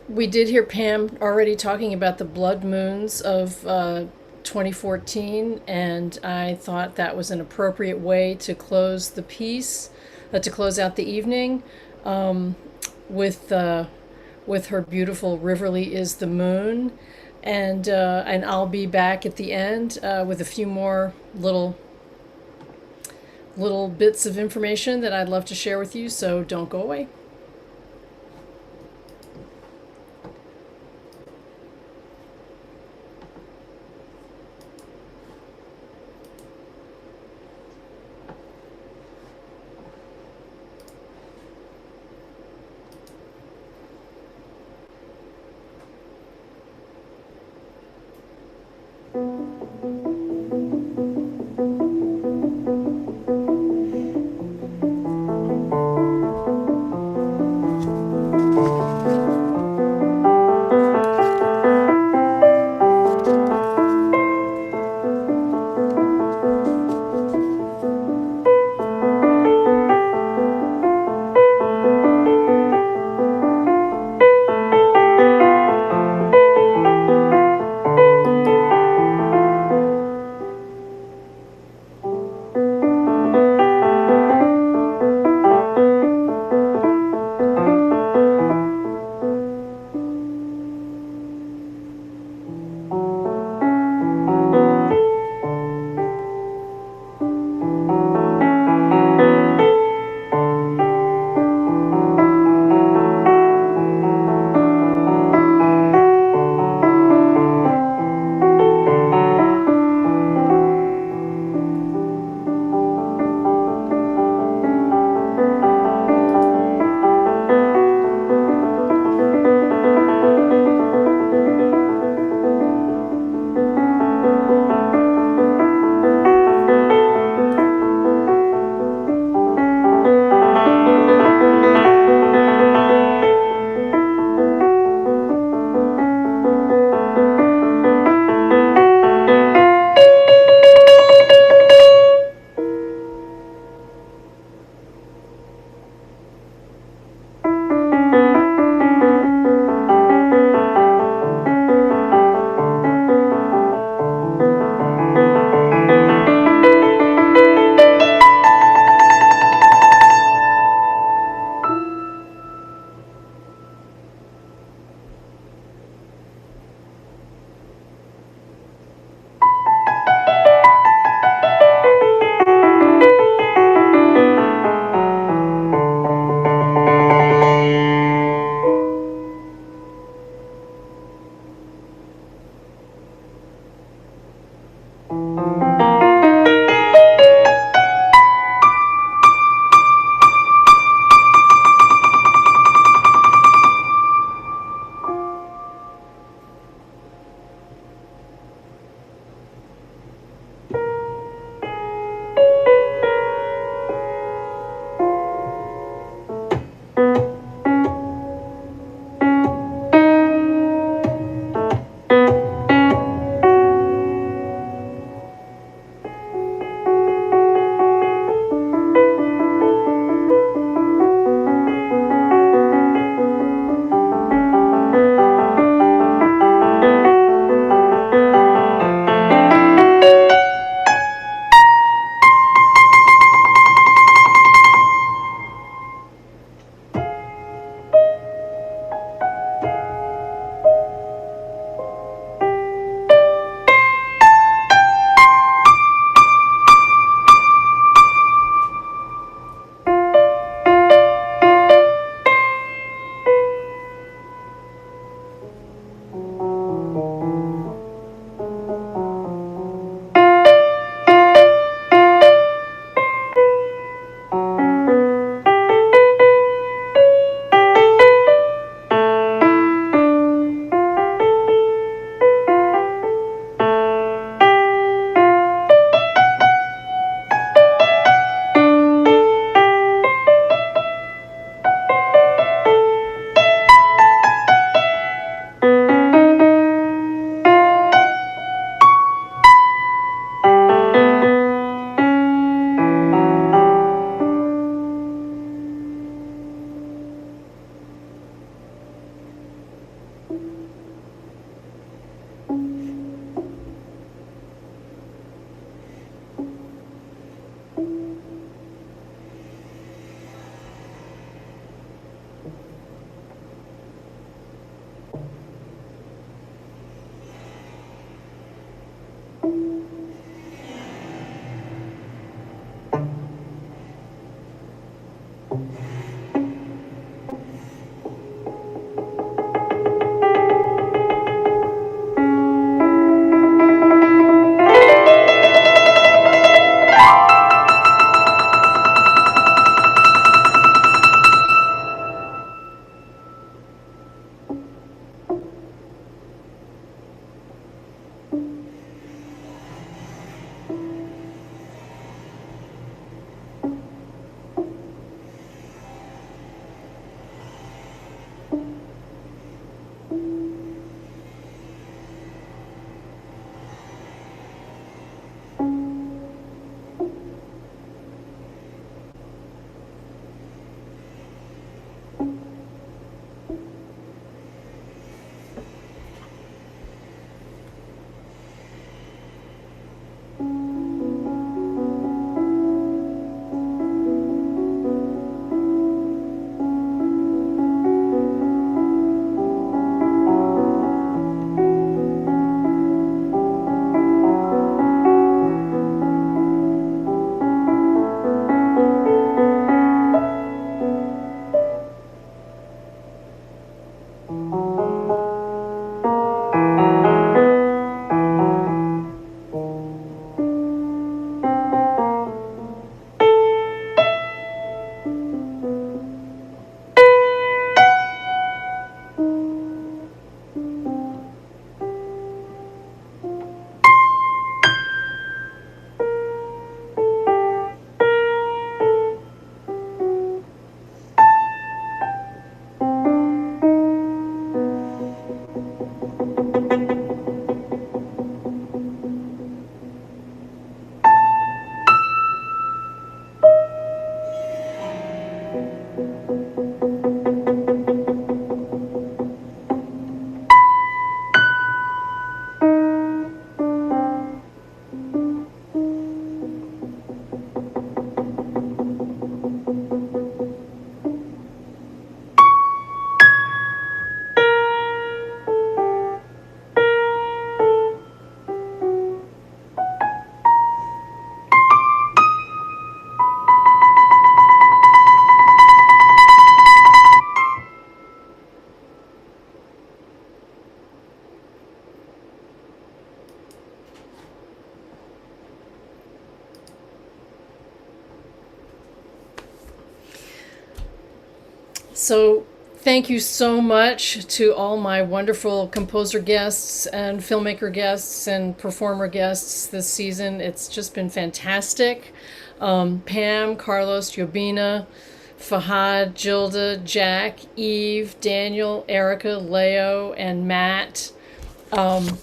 we did hear Pam already talking about the blood moons of 2014, and I thought that was an appropriate way to close the piece, to close out the evening, with her beautiful "Riverly is the Moon," and I'll be back at the end with a few more little bits of information that I'd love to share with you. So don't go away. So thank you so much to all my wonderful composer guests and filmmaker guests and performer guests this season. It's just been fantastic. Pam, Carlos, Yobina, Fahad, Jilda, Jack, Eve, Daniel, Erica, Leo, and Matt. What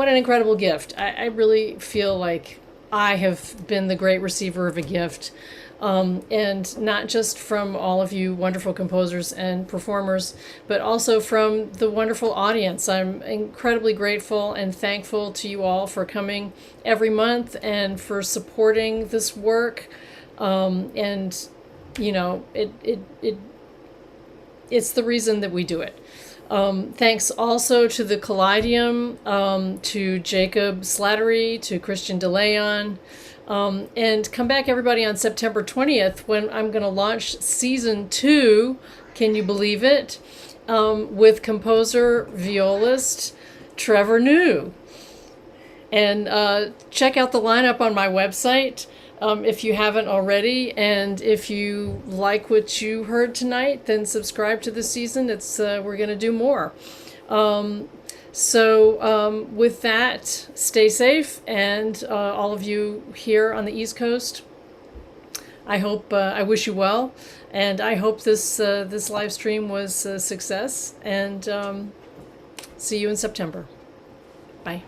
an incredible gift. I really feel like I have been the great receiver of a gift. And not just from all of you wonderful composers and performers, but also from the wonderful audience. I'm incredibly grateful and thankful to you all for coming every month and for supporting this work. And you know, it's the reason that we do it. Thanks also to the Collidium, to Jacob Slattery, to Christian DeLeon. And come back, everybody, on September 20th when I'm going to launch season 2, can you believe it, with composer, violist Trevor New. And check out the lineup on my website if you haven't already. And if you like what you heard tonight, then subscribe to the season. We're going to do more. So with that, stay safe, and all of you here on the East Coast, I wish you well, and I hope this live stream was a success, and see you in September. Bye.